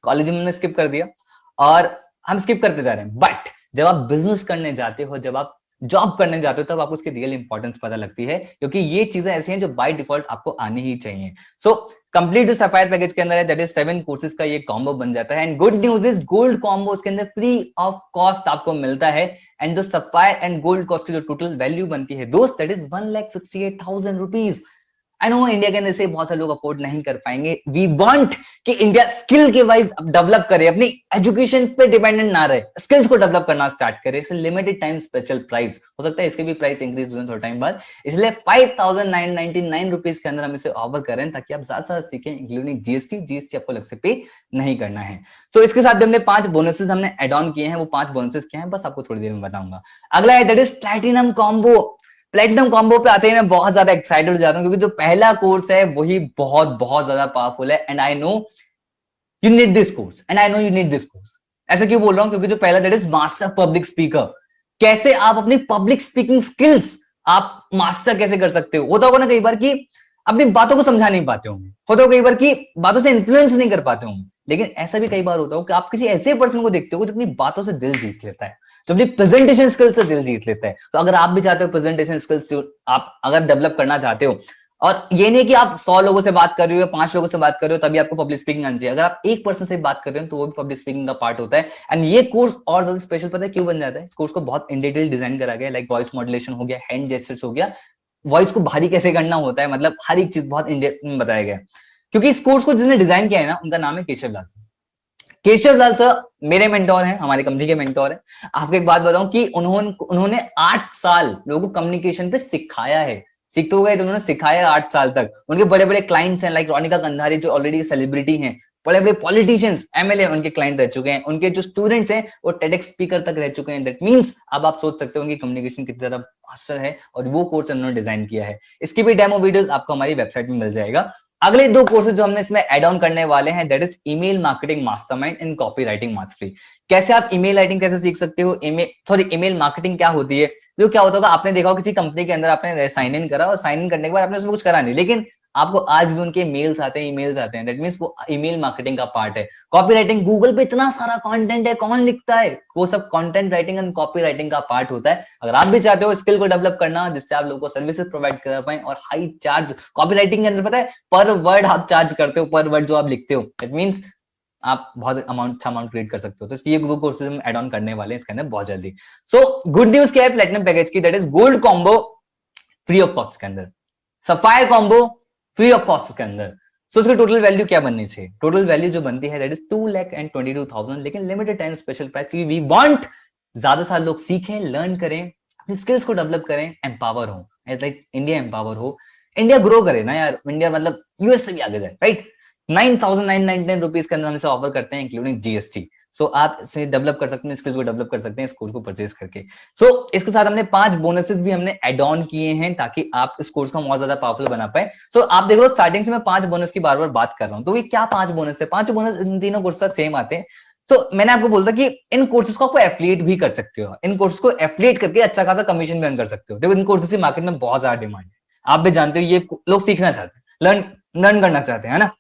कॉलेज में हमने स्किप कर दिया, और हम स्किप करते जा रहे हैं। बट जब आप बिजनेस करने जाते हो, जब आप जॉब करने जाते हो, तब आपको उसकी रियल इंपॉर्टेंस पता लगती है, क्योंकि ये चीजें ऐसी हैं जो बाय डिफॉल्ट आपको आनी ही चाहिए। सो कंप्लीट जो सफायर पैकेज के अंदर है, दैट इज 7 कोर्सेज का ये कॉम्बो बन जाता है। And good news is gold combo उसके अंदर फ्री ऑफ कॉस्ट आपको मिलता है। एंड जो सफायर एंड गोल्ड कॉस्ट की जो टोटल वैल्यू बनती है दोस्त, that is 1,68,000 rupees. I know India के अंदर से बहुत सारे लोग अफोर्ड नहीं कर पाएंगे। वी वांट कि इंडिया स्किल के वाइज डेवलप करे, अपनी एजुकेशन पे डिपेंडेंट ना रहे, स्किल्स को डेवलप करना स्टार्ट करे। इसे लिमिटेड टाइम स्पेशल प्राइस, हो सकता है इसके भी प्राइस इंक्रीज हो थोड़ा टाइम बाद, इसलिए 5,999 रुपीज के अंदर हम इसे ऑफर कर रहे हैं, ताकि आप ज्यादा सीखें, इंक्लूडिंग जीएसटी आपको अलग से पे नहीं करना है। तो इसके साथ भी हमने 5 बोनसेस हमने एड ऑन किए हैं। वो 5 बोनसेस क्या है बस आपको थोड़ी देर में बताऊंगा। अगला है that is platinum combo. Platinum combo पे आते ही मैं बहुत ज्यादा एक्साइटेड हो जाता हूँ, क्योंकि जो पहला कोर्स है वही बहुत बहुत ज्यादा पावरफुल है। And I know you need this course, and I know you need this course. ऐसा क्यों बोल रहा हूँ? क्योंकि जो पहला that is master public speaker. कैसे आप अपनी पब्लिक स्पीकिंग स्किल्स आप मास्टर कैसे कर सकते हो। होता होगा ना कई बार कि अपनी बातों को समझा नहीं पाते होंगे, होता होगा कई बार कि बातों से इन्फ्लुएंस नहीं कर पाते होंगे, लेकिन ऐसा भी कई बार होता हो कि आप किसी ऐसे पर्सन को देखते हो जो अपनी बातों से दिल जीत लेता है, जो अपनी प्रेजेंटेशन स्किल्स से दिल जीत लेता है। तो अगर आप भी चाहते हो प्रेजेंटेशन स्किल्स आप अगर डेवलप करना चाहते हो, और ये नहीं कि आप 100 लोगों से बात कर रहे हो, 5 लोगों से बात कर रहे हो तभी आपको पब्लिक स्पीकिंग आनी चाहिए। अगर आप एक पर्सन से बात कर रहे हो तो वो भी पब्लिक स्पीकिंग का पार्ट होता है। एंड ये कोर्स और ज्यादा स्पेशल पता है क्यों बन जाता है? इस कोर्स को बहुत इन डिटेल डिजाइन करा गया, लाइक वॉइस मॉड्यूलेशन हो गया, हैंड जेस्चर्स हो गया, वॉइस को भारी कैसे करना होता है, मतलब हर एक चीज बहुत इन डेप्थ में बताया गया। क्योंकि इस कोर्स को जिसने डिजाइन किया है ना, उनका नाम है केशव लाल सर। केशव लाल सर मेरे मेंटोर हैं, हमारी कंपनी के मेंटोर हैं। आपको एक बात बताऊं कि उन्होंने 8 साल लोगों को कम्युनिकेशन पे सिखाया है। सीखते हो गए तो उन्होंने सिखाया 8 साल तक। उनके बड़े बड़े क्लाइंट्स हैं, लाइक रोनिका कंधारी जो ऑलरेडी सेलिब्रिटी हैं, बड़े बड़े पॉलिटिशियंस, एमएलए उनके क्लाइंट रह चुके हैं। उनके जो स्टूडेंट्स हैं वो टेडेक्स स्पीकर तक रह चुके हैं। दैट मींस अब आप सोच सकते हो उनकी कम्युनिकेशन कितनी ज्यादा मास्टर है, और वो कोर्स उन्होंने डिजाइन किया है। इसकी भी डेमो वीडियोस आपको हमारी वेबसाइट में मिल जाएगा। अगले 2 कोर्सेज जो हमने इसमें एड ऑन करने वाले हैं, that is email marketing mastermind and copy writing mastery. कैसे आप ईमेल राइटिंग कैसे सीख सकते हो, ईमेल मार्केटिंग क्या होती है। जो क्या होता होगा, आपने देखा हो किसी कंपनी के अंदर आपने साइन इन करा, और साइन इन करने के बाद आपने उसमें कुछ करा नहीं, लेकिन आपको आज भी उनके मेल्स आते हैं, ईमेल्स आते हैं। दैट मींस वो ईमेल मार्केटिंग का पार्ट है। कॉपी राइटिंग, गूगल पे इतना सारा कंटेंट है, कौन लिखता है, वो सब content writing and copy writing का पार्ट होता है। अगर आप भी चाहते हो स्किल को डेवलप करना, जिससे आप लोगों को सर्विसेज प्रोवाइड कर पाए, और हाई चार्ज, कॉपी राइटिंग के अंदर पता है पर वर्ड आप चार्ज करते हो, पर वर्ड जो आप लिखते हो, दैट मींस आप बहुत अच्छा अमाउंट क्रिएट कर सकते हो। तो ये 2 कोर्सेज हम ऐड ऑन करने वाले हैं इसके अंदर बहुत जल्दी। सो गुड न्यूज क्या है प्लैटिनम पैकेज की, that is gold combo free of cost के अंदर, sapphire combo free of cost के अंदर। सो इसकी टोटल वैल्यू क्या बननी चाहिए? टोटल वैल्यू जो बनती है दैट इज 2,22,000, लेकिन लिमिटेड टाइम स्पेशल प्राइस, क्योंकि वी वांट ज्यादा सारे लोग सीखें, लर्न करें, अपनी स्किल्स को डेवलप करें, एम्पावर हो, लाइक इंडिया एम्पावर हो, इंडिया ग्रो करे ना यार, इंडिया मतलब यूएस से भी आगे जाए, राइट। 9,999 रुपीज के अंदर हम इसे ऑफर करते हैं इंक्लूडिंग जीएसटी। सो आप इसे डेवलप कर सकते हैं, स्किल्स को डेवलप कर सकते हैं इस कोर्स को परचेज करके। इसके साथ हमने 5 बोनसेस भी हमने एड ऑन किए हैं, ताकि आप इस कोर्स को बहुत ज्यादा पावरफुल बना पाए। आप देख लो स्टार्टिंग से मैं 5 बोनस की बार बार बात कर रहा हूँ। तो ये क्या 5 बोनस है? 5 बोनस इन तीनों कोर्स साथ सेम आते हैं। मैंने आपको बोलता कि इन कोर्सेज को आपको एफिलिएट भी कर सकते हो, इन कोर्स को एफिलिएट करके अच्छा खासा कमीशन भी अर्न कर सकते हो। देखो इन कोर्सेज की मार्केट में बहुत ज्यादा डिमांड है, आप भी जानते हो ये लोग सीखना चाहते हैं, लर्न करना चाहते हैं, है ना।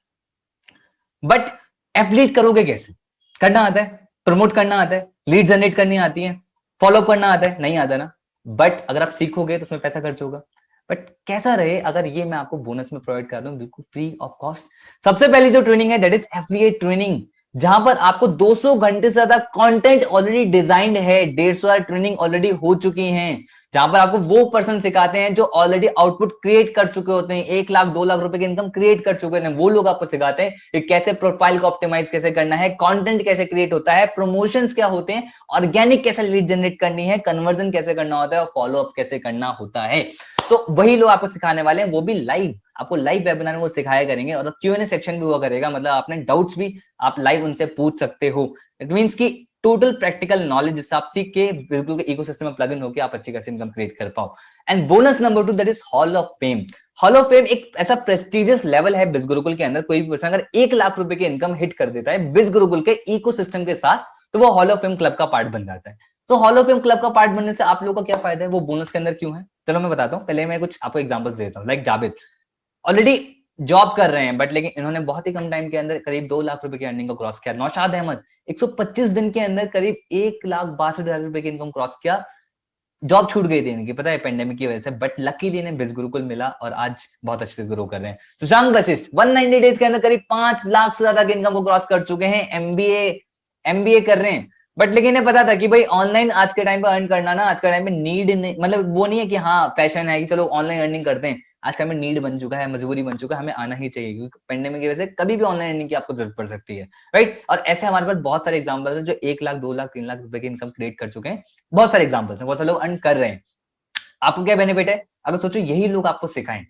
बट एफिलिएट करोगे कैसे? करना आता है, प्रमोट करना आता है, लीड जनरेट करनी आती है, फॉलो करना आता है, नहीं आता ना। बट अगर आप सीखोगे तो उसमें पैसा खर्च होगा। बट कैसा रहे अगर ये मैं आपको बोनस में प्रोवाइड कर दूं बिल्कुल फ्री ऑफ कॉस्ट। सबसे पहली जो ट्रेनिंग है दैट इज एफिलिएट ट्रेनिंग, जहां पर आपको 200 घंटे से ज्यादा कंटेंट ऑलरेडी डिजाइंड है, 150 ट्रेनिंग ऑलरेडी हो चुकी हैं, जहां पर आपको वो पर्सन सिखाते हैं जो ऑलरेडी आउटपुट क्रिएट कर चुके होते हैं, 1 लाख 2 लाख रुपए की इनकम क्रिएट कर चुके हैं। वो लोग आपको सिखाते हैं कि कैसे प्रोफाइल को ऑप्टिमाइज कैसे करना है, कंटेंट कैसे क्रिएट होता है, प्रमोशंस क्या होते हैं, ऑर्गेनिक कैसे लीड जनरेट करनी है, कन्वर्जन कैसे करना होता है और फॉलो अप कैसे करना होता है। तो वही लोग आपको सिखाने वाले हैं, वो भी लाइव, आपको लाइव वेबिनार में वो सिखाया करेंगे और Q&A सेक्शन भी हुआ करेगा, मतलब आपने डाउट्स भी आप लाइव उनसे पूछ सकते हो। इट मींस कि टोटल प्रैक्टिकल नॉलेज जिससे आप सीख के बिल्कुल के इकोसिस्टम में प्लग इन होकर आप अच्छी खासी इनकम क्रिएट कर पाओ। And bonus number 2 that is hall of fame. Hall of fame एक ऐसा प्रेस्टिजियस लेवल है बिज गुरुकुल के अंदर, कोई भी पर्सन अगर 1 लाख रुपए की इनकम हिट कर देता है बिज गुरुकुल के इकोसिस्टम के साथ, तो वो हॉल ऑफ फेम क्लब का पार्ट बन जाता है। तो हॉल ऑफ फेम क्लब का पार्ट बनने से आप लोगों का क्या फायदा है, वो बोनस के अंदर क्यों है, चलो मैं बताता हूँ। पहले मैं कुछ आपको एग्जांपल्स देता हूँ। लाइक जावेद ऑलरेडी जॉब कर रहे हैं, बट लेकिन इन्होंने बहुत ही कम टाइम के अंदर करीब 2 लाख रुपए की अर्निंग को क्रॉस किया। नौशाद अहमद 125 दिन के अंदर करीब 1,62,000 रुपए की इनकम क्रॉस किया। जॉब छूट गई थी इनकी, पता है, पेंडेमिक की वजह से, बट लकीली इन्हें बिज गुरुकुल मिला और आज बहुत अच्छे से ग्रो कर रहे हैं। सुशांक वशिष्ठ 190 डेज के अंदर करीब 5 लाख से ज्यादा की इनकम को क्रॉस कर चुके हैं। एमबीए कर रहे हैं, बट लेकिन इन्हें पता था कि भाई ऑनलाइन आज के टाइम पे अर्न करना ना, आज के टाइम पे नीड नहीं, मतलब वो नहीं है कि हाँ पैशन है कि चलो ऑनलाइन अर्निंग करते हैं। आज का में नीड बन चुका है, मजबूरी बन चुका है, हमें आना ही चाहिए, क्योंकि पेंडेमिक की वजह से कभी भी ऑनलाइन अर्निंग की आपको जरूरत पड़ सकती है, राइट। और ऐसे हमारे पास बहुत सारे एग्जांपल्स हैं जो 1 लाख 2 लाख 3 लाख रुपए की इनकम क्रिएट कर चुके हैं। बहुत सारे एग्जांपल्स हैं, बहुत सारे लोग अर्न कर रहे हैं। आपको क्या बेनिफिट है अगर सोचो यही लोग आपको सिखाएं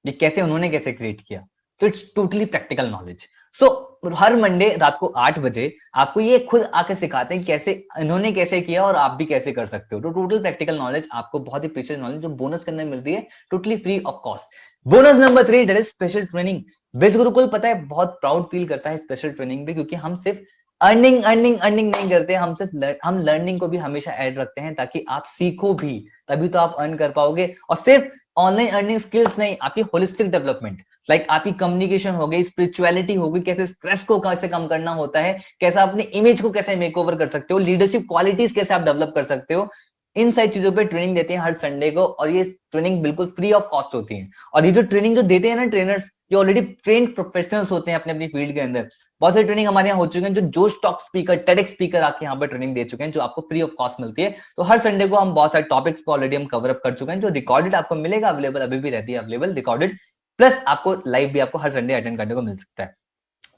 कि कैसे उन्होंने कैसे क्रिएट किया, तो it's totally practical knowledge. So her Monday रात को 8 बजे आपको ये खुद आके सिखाते हैं कैसे इन्होंने कैसे किया और आप भी कैसे कर सकते हो। तो टोटल प्रैक्टिकल नॉलेज आपको, बहुत ही प्रीशियस नॉलेज जो बोनस के अंदर मिल रही है, totally free of cost. Bonus number 3 that is special training. बिज गुरुकुल पता है बहुत प्राउड फील करता है स्पेशल ट्रेनिंग भी, क्योंकि हम सिर्फ अर्निंग नहीं करते, हम लर्निंग को भी हमेशा ऐड रखते हैं, ताकि आप सीखो भी, तभी तो आप अर्न कर पाओगे। और सिर्फ ऑनलाइन अर्निंग स्किल्स नहीं, आपकी होलिस्टिक डेवलपमेंट, लाइक आपकी कम्युनिकेशन हो गई, स्पिरिचुअलिटी हो गई, कैसे स्ट्रेस को कैसे कम करना होता है, कैसे अपने इमेज को कैसे मेकओवर कर सकते हो, लीडरशिप क्वालिटीज कैसे आप डेवलप कर सकते हो, इन सारी चीजों पे ट्रेनिंग देते हैं हर संडे को। और ये ट्रेनिंग बिल्कुल फ्री ऑफ कॉस्ट होती है। और ये जो ट्रेनिंग जो देते हैं ना ट्रेनर्स, ये ऑलरेडी ट्रेन्ड प्रोफेशनल्स होते हैं अपने अपनी फील्ड के अंदर। बहुत सारी ट्रेनिंग हमारे यहाँ हो चुके हैं, जो जोश टॉक स्पीकर, टेडेक्स स्पीकर आके यहाँ पर ट्रेनिंग दे चुके हैं, जो आपको फ्री ऑफ कॉस्ट मिलती है। तो हर संडे को हम बहुत सारे टॉपिक्स पे ऑलरेडी हम कवर अप कर चुके हैं, जो रिकॉर्डेड आपको मिलेगा, अवेलेबल अभी भी रहती है अवेलेबल रिकॉर्डेड, प्लस आपको लाइव भी आपको हर संडे अटेंड करने को मिल सकता है।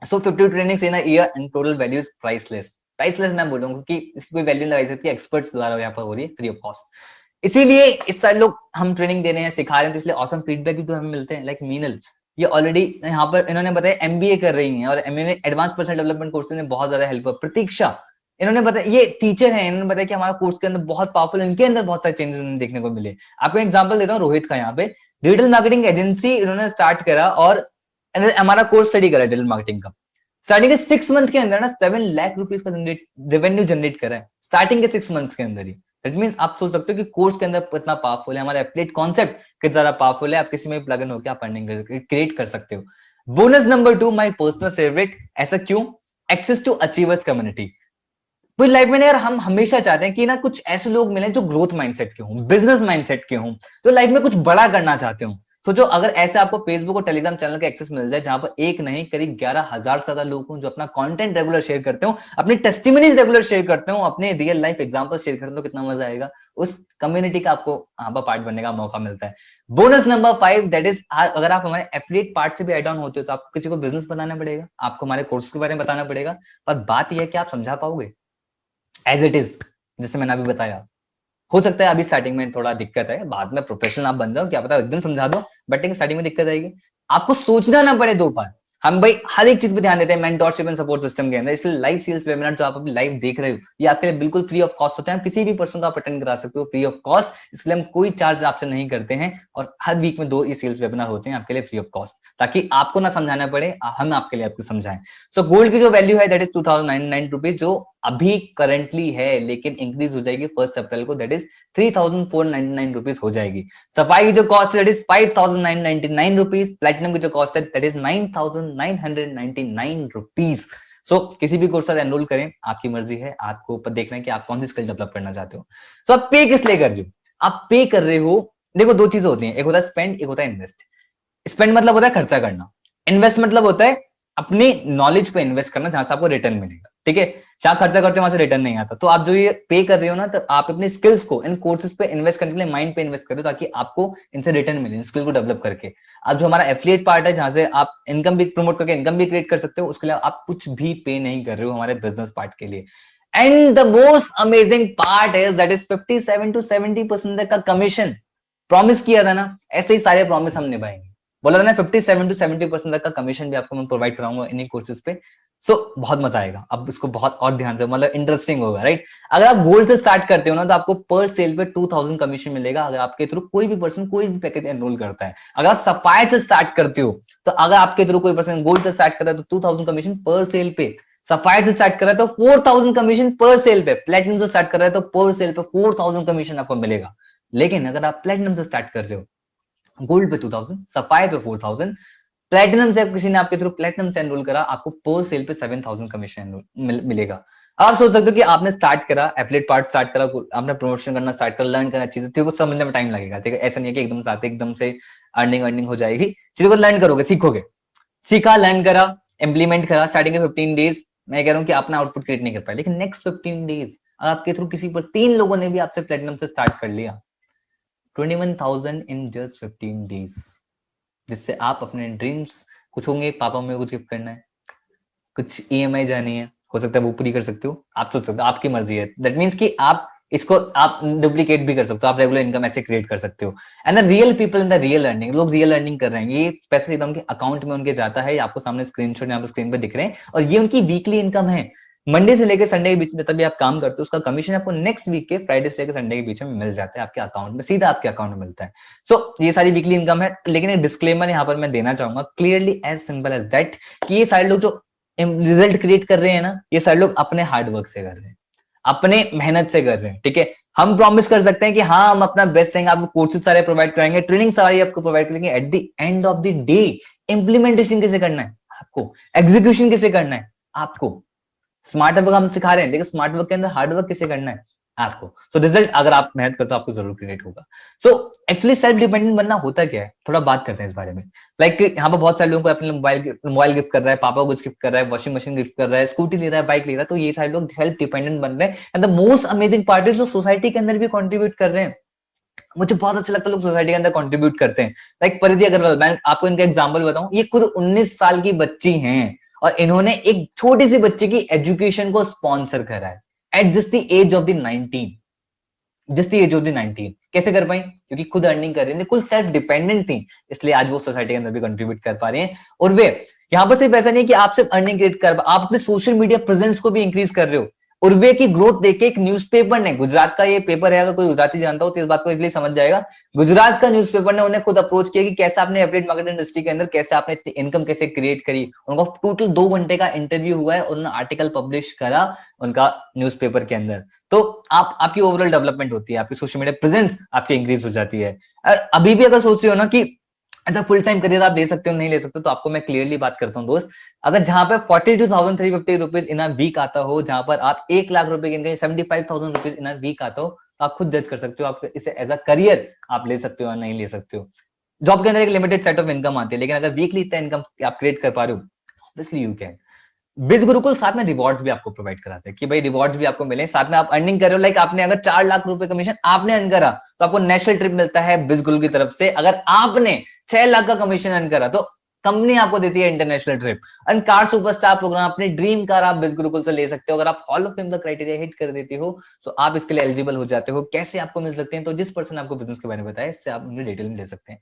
सो 50 trainings in a year and total value is priceless. Priceless मैं बोलूंगा क्योंकि इसकी कोई वैल्यू लगाई सकती है, एक्सपर्ट्स द्वारा यहाँ पर हो रही है फ्री ऑफ कॉस्ट। इसीलिए इस सारे लोग हम ट्रेनिंग दे रहे हैं, सिखा रहे हैं, तो इसलिए ऑसम फीडबैक भी तो हमें मिलते हैं। लाइक मीनल, ये ऑलरेडी यहाँ पर इन्होंने बताया एमबीए कर रही हैं और MBA advance personal development courses में बहुत ज्यादा हेल्प हुआ। प्रतीक्षा, इन्होंने बताया, ये टीचर है, इन्होंने बताया कि हमारा कोर्स के अंदर बहुत पावरफुल, इनके अंदर बहुत सारे चेंजेस उन्हें देखने को मिले। आपको एग्जांपल देता हूँ रोहित का, यहाँ पे डिजिटल मार्केटिंग एजेंसी इन्होंने स्टार्ट करा और हमारा कोर्स स्टडी करा डिजिटल मार्केटिंग का। स्टार्टिंग के 6 मंथ के अंदर ना 7 लाख रुपीज का रेवेन्यू जनरेट करा है, स्टार्टिंग के 6 मंथ्स के अंदर ही। दैट मींस आप सोच सकते हो कि कोर्स के अंदर कितना पावरफुल है, हमारा एफिलिएट कॉन्सेप्ट कितना ज्यादा पावरफुल है। आप किसी में भी प्लग इन होकर आप अर्निंग क्रिएट कर सकते हो। Bonus number 2 my personal favourite. ऐसा क्यों? Access to achievers community. पूरी लाइफ में यार हम हमेशा चाहते हैं कि ना कुछ ऐसे लोग मिले जो ग्रोथ माइंडसेट के हों, बिजनेस माइंडसेट के हों, जो लाइफ में कुछ बड़ा करना चाहते हो। सोचो अगर ऐसे आपको फेसबुक और टेलीग्राम चैनल का एक्सेस मिल जाए, जहां पर एक नहीं करीब 11,000 से ज्यादा लोग हों जो अपना कंटेंट रेगुलर शेयर करते हो, अपनी टेस्टिमनीज रेगुलर शेयर करते हो, अपने रियल लाइफ एग्जांपल शेयर करते हो, कितना मजा आएगा। उस कम्युनिटी का आपको यहाँ पर पार्ट बनने का मौका मिलता है। बोनस नंबर 5 दैट इज, अगर आप हमारे एफिलिएट पार्ट से भी एड ऑन होते हो, तो आपको किसी को बिजनेस बनाना पड़ेगा, आपको हमारे कोर्स के बारे में बताना पड़ेगा, पर बात यह है कि आप समझा पाओगे एज इट इज, जैसे मैंने अभी बताया। हो सकता है अभी स्टार्टिंग में थोड़ा दिक्कत है, बाद में प्रोफेशनल आप बन जाओ, क्या पता एकदम समझा दो, बट स्टार्टिंग में दिक्कत आएगी, आपको सोचना ना पड़े 2 बार। हम भाई हर एक चीज पे ध्यान देते हैं मेंटरशिप एंड सपोर्ट सिस्टम के अंदर, इसलिए लाइव सेल्स वेबिनार जो आप अभी लाइव देख रहे हो, ये आपके लिए बिल्कुल फ्री ऑफ कॉस्ट होते हैं। हम किसी भी पर्सन को आप अटेंड करा सकते हो फ्री ऑफ कॉस्ट, इसलिए हम कोई चार्ज आपसे नहीं करते हैं। और हर वीक में 2 ये सेल्स वेबिनार होते हैं आपके लिए फ्री ऑफ कॉस्ट, ताकि आपको ना समझाना पड़े, हम आपके लिए आपको समझाएं। सो गोल्ड की जो वैल्यू है दैट इज 2,099 रुपीज, जो अभी करंटली है, लेकिन इंक्रीज हो जाएगी 1 अप्रैल को, दैट इज 3,499 रुपीज हो जाएगी। सफाई की जो कॉस्ट है दैट इज 5,999 रुपीज, प्लेटिनम की जो कॉस्ट है दैट इज 9,999 रुपीज। सो किसी भी कोर्स में एनरोल करें, आपकी मर्जी है, आपको ऊपर देखना है कि आप कौन सी स्किल डेवलप करना चाहते हो। तो आप पे किस लिए कर रहे हो? आप पे कर रहे हो, देखो दो चीजें होती हैं, एक होता है स्पेंड, एक होता है इन्वेस्ट। स्पेंड मतलब होता है खर्चा करना, इन्वेस्ट मतलब होता है अपनी नॉलेज पे इन्वेस्ट करना जहां से आपको रिटर्न मिलेगा, ठीक है। जहां खर्चा करते हो वहां से रिटर्न नहीं आता। तो आप जो ये पे कर रहे हो ना, तो आप अपने स्किल्स को इन कोर्सेज पे इन्वेस्ट करने के लिए माइंड पे इन्वेस्ट करो, ताकि आपको इनसे रिटर्न मिले, स्किल को डेवलप करके। अब जो हमारा एफिलिएट पार्ट है, जहां से आप इनकम भी प्रमोट करके इनकम भी क्रिएट कर सकते हो, उसके लिए आप कुछ भी पे नहीं कर रहे हो हमारे बिजनेस पार्ट के लिए। And the most amazing part is that is 57 to 70% का कमीशन। प्रॉमिस किया था ना, ऐसे ही सारे प्रॉमिस हम निभाएंगे। बोला था ना 57 to 70% तक का कमीशन भी आपको मैं प्रोवाइड कराऊंगा इन्हीं कोर्सेज पे। सो बहुत मजा आएगा। अब इसको बहुत और ध्यान से, मतलब इंटरेस्टिंग होगा, राइट। अगर आप गोल्ड से स्टार्ट करते हो ना, तो आपको पर सेल पे 2,000 कमीशन मिलेगा, अगर आपके थ्रू कोई भी पर्सन कोई भी पैकेज एनरोल करता है। अगर आप सफायर से स्टार्ट करते हो, तो अगर आपके थ्रू कोई पर्सन गोल्ड से स्टार्ट कर रहा है, तो 2,000 कमीशन पर सेल पे। सफायर से स्टार्ट कर रहा है तो 4,000 कमीशन पर सेल पे। प्लेटिनम से स्टार्ट कर रहा है तो पर सेल पे 4,000 कमीशन आपको मिलेगा। लेकिन अगर आप प्लेटिनम से स्टार्ट कर रहे हो, गोल्ड पे 2,000, सफायर पे 4,000, प्लेटिनम से किसी ने आपके थ्रू प्लेटिनम से एनरोल करा, आपको पर सेल पे 7,000 कमीशन मिलेगा। आप सोच सकते हो कि आपने स्टार्ट करा, एफिलिएट पार्ट स्टार्ट करा, आपने प्रमोशन करना स्टार्ट करा, लर्न करना चीजें, तेरे को समझने में टाइम लगेगा, ठीक है। ऐसा नहीं है कि एकदम से आते एकदम से अर्निंग हो जाएगी। चीजों को लर्न करोगे, सीखोगे, सीखा, लर्न करा, इंप्लीमेंट करा। स्टार्टिंग के 15 डेज मैं कह रहा हूँ कि अपना आउटपुट क्रिएट नहीं कर पाए, लेकिन नेक्स्ट 15 डेज अगर आपके थ्रू किसी पर 3 लोगों ने भी आपसे प्लेटिनम से स्टार्ट कर लिया, 21,000 इन जस्ट 15 डेज, जिससे आप अपने ड्रीम्स, कुछ होंगे पापा में कुछ गिफ्ट करना है, कुछ ईएमआई जानी है, हो सकता है वो पूरी कर सकते हो, आप सोच सकते हो, आपकी मर्जी है। दैट मीन्स कि आप इसको आप डुप्लीकेट भी कर सकते हो, आप रेगुलर इनकम ऐसे क्रिएट कर सकते हो। And the real people in the real earning, लोग रियल अर्निंग कर रहे हैं, ये पैसे सीधा उनके अकाउंट में उनके जाता है, आपको सामने स्क्रीनशॉट यहाँ पे स्क्रीन पे दिख रहे हैं, और ये उनकी वीकली इनकम है। मंडे से लेकर संडे के बीच में तभी आप काम करते हो, उसका कमीशन आपको नेक्स्ट वीक के फ्राइडे से लेकर संडे के बीच में मिल जाता है, आपके अकाउंट में, सीधा आपके अकाउंट में मिलता है। सो ये सारी वीकली इनकम है। लेकिन एक डिस्क्लेमर यहाँ पर मैं देना चाहूंगा, clearly as simple as that, कि ये सारे लोग जो रिजल्ट क्रिएट कर रहे हैं ना, ये सारे लोग अपने हार्ड वर्क से कर रहे हैं, अपने मेहनत से कर रहे हैं, ठीक है। हम प्रॉमिस कर सकते हैं कि हाँ हम अपना बेस्ट देंगे, आपको कोर्सेज सारे प्रोवाइड कराएंगे, ट्रेनिंग सारी आपको प्रोवाइड करेंगे। At the end of the day implementation कैसे करना है आपको, एग्जीक्यूशन कैसे करना है आपको। स्मार्ट वर्क हम सिखा रहे हैं, लेकिन स्मार्ट वर्क के अंदर हार्ड वर्क कैसे करना है आपको। तो रिजल्ट अगर आप मेहनत करते हो आपको जरूर क्रिएट होगा। सो एक्चुअली सेल्फ डिपेंडेंट बनना होता क्या है, थोड़ा बात करते हैं इस बारे में। लाइक यहाँ पर बहुत सारे लोगों को अपने मोबाइल गिफ्ट कर रहा है, पापा को कुछ गिफ्ट कर रहा है, वॉशिंग मशीन गिफ्ट कर रहा है, स्कूटी ले रहा है, बाइक ले रहा है, तो ये सारे लोग सेल्फ डिपेंडेंट बन रहे हैं। And the most amazing part is जो सोसाइटी के अंदर भी कॉन्ट्रीब्यूट कर रहे हैं। मुझे बहुत अच्छा लगता है लोग सोसाइटी के अंदर कंट्रीब्यूट करते हैं। लाइक परिधि अग्रवाल, मैं आपको इनका एग्जांपल बताऊं, ये खुद 19 साल की बच्ची हैं, और इन्होंने एक छोटी सी बच्ची की एजुकेशन को स्पॉन्सर करा है at just the age of the 19, just the age of the 19। कैसे कर पाई? क्योंकि खुद अर्निंग कर रही थी, कुल सेल्फ डिपेंडेंट थी, इसलिए आज वो सोसाइटी के अंदर भी कंट्रीब्यूट कर पा रही हैं। और वे यहाँ पर सिर्फ ऐसा नहीं कि आप सिर्फ अर्निंग क्रिएट कर, आप अपने सोशल मीडिया प्रेजेंस को भी इंक्रीज कर रहे हो। उर्वे की ग्रोथ देख के एक न्यूज़पेपर ने, गुजरात का ये पेपर है, अगर कोई गुजराती जानता हो तो इस बात को इसलिए समझ जाएगा, गुजरात का न्यूज़पेपर ने उन्हें खुद अप्रोच किया कि कैसे आपने एफिलिएट मार्केटिंग इंडस्ट्री के अंदर कैसे आपने इनकम कैसे क्रिएट करी। उनका टोटल 2 घंटे का इंटरव्यू हुआ है, उन्होंने आर्टिकल पब्लिश करा उनका न्यूज़पेपर के अंदर। तो आपकी ओवरऑल डेवलपमेंट होती है, आपकी सोशल मीडिया प्रेजेंस आपकी इंक्रीज हो जाती है। और अभी भी अगर सोच रहे हो ना कि अच्छा फुल टाइम करियर आप ले सकते हो नहीं ले सकते, तो आपको मैं क्लियरली बात करता हूँ दोस्त, अगर जहां पे 42,350 रुपीज इन अ वीक आता हो, जहां पर आप 1 लाख रुपए की income 75,000 rupees in a week आता हो, तो आप खुद जज कर सकते हो आप इसे एज अ करियर आप ले सकते हो या नहीं ले सकते हो। जॉब के अंदर एक लिमिटेड सेट ऑफ इनकम आती है, लेकिन अगर वीकली इतना इनकम आप क्रिएट कर पा रहे हो, ऑब्वियसली यू कैन। बिज गुरुकुल साथ में रिवॉर्ड्स भी आपको प्रोवाइड कराते हैं कि भाई रिवॉर्ड्स भी आपको मिले, साथ में आप अर्निंग कर रहे हो। लाइक आपने अगर 4 लाख रुपए कमीशन आपने अर्न करा, तो आपको नेशनल ट्रिप मिलता है बिज गुरुकुल की तरफ से। अगर आपने 6 लाख का कमीशन अर्न करा, तो कंपनी आपको देती है international trip. And car superstar program, अपने ड्रीम कार आप बिज गुरुकुल से ले सकते हो। अगर आप हॉल ऑफ फेम का क्राइटेरिया हिट कर देते हो, तो आप इसके लिए एलिजिबल हो जाते हो। कैसे आपको मिल सकते हैं? तो जिस पर्सन आपको बिजनेस के बारे में बताया, इससे आप उन्हें डिटेल में ले सकते हैं।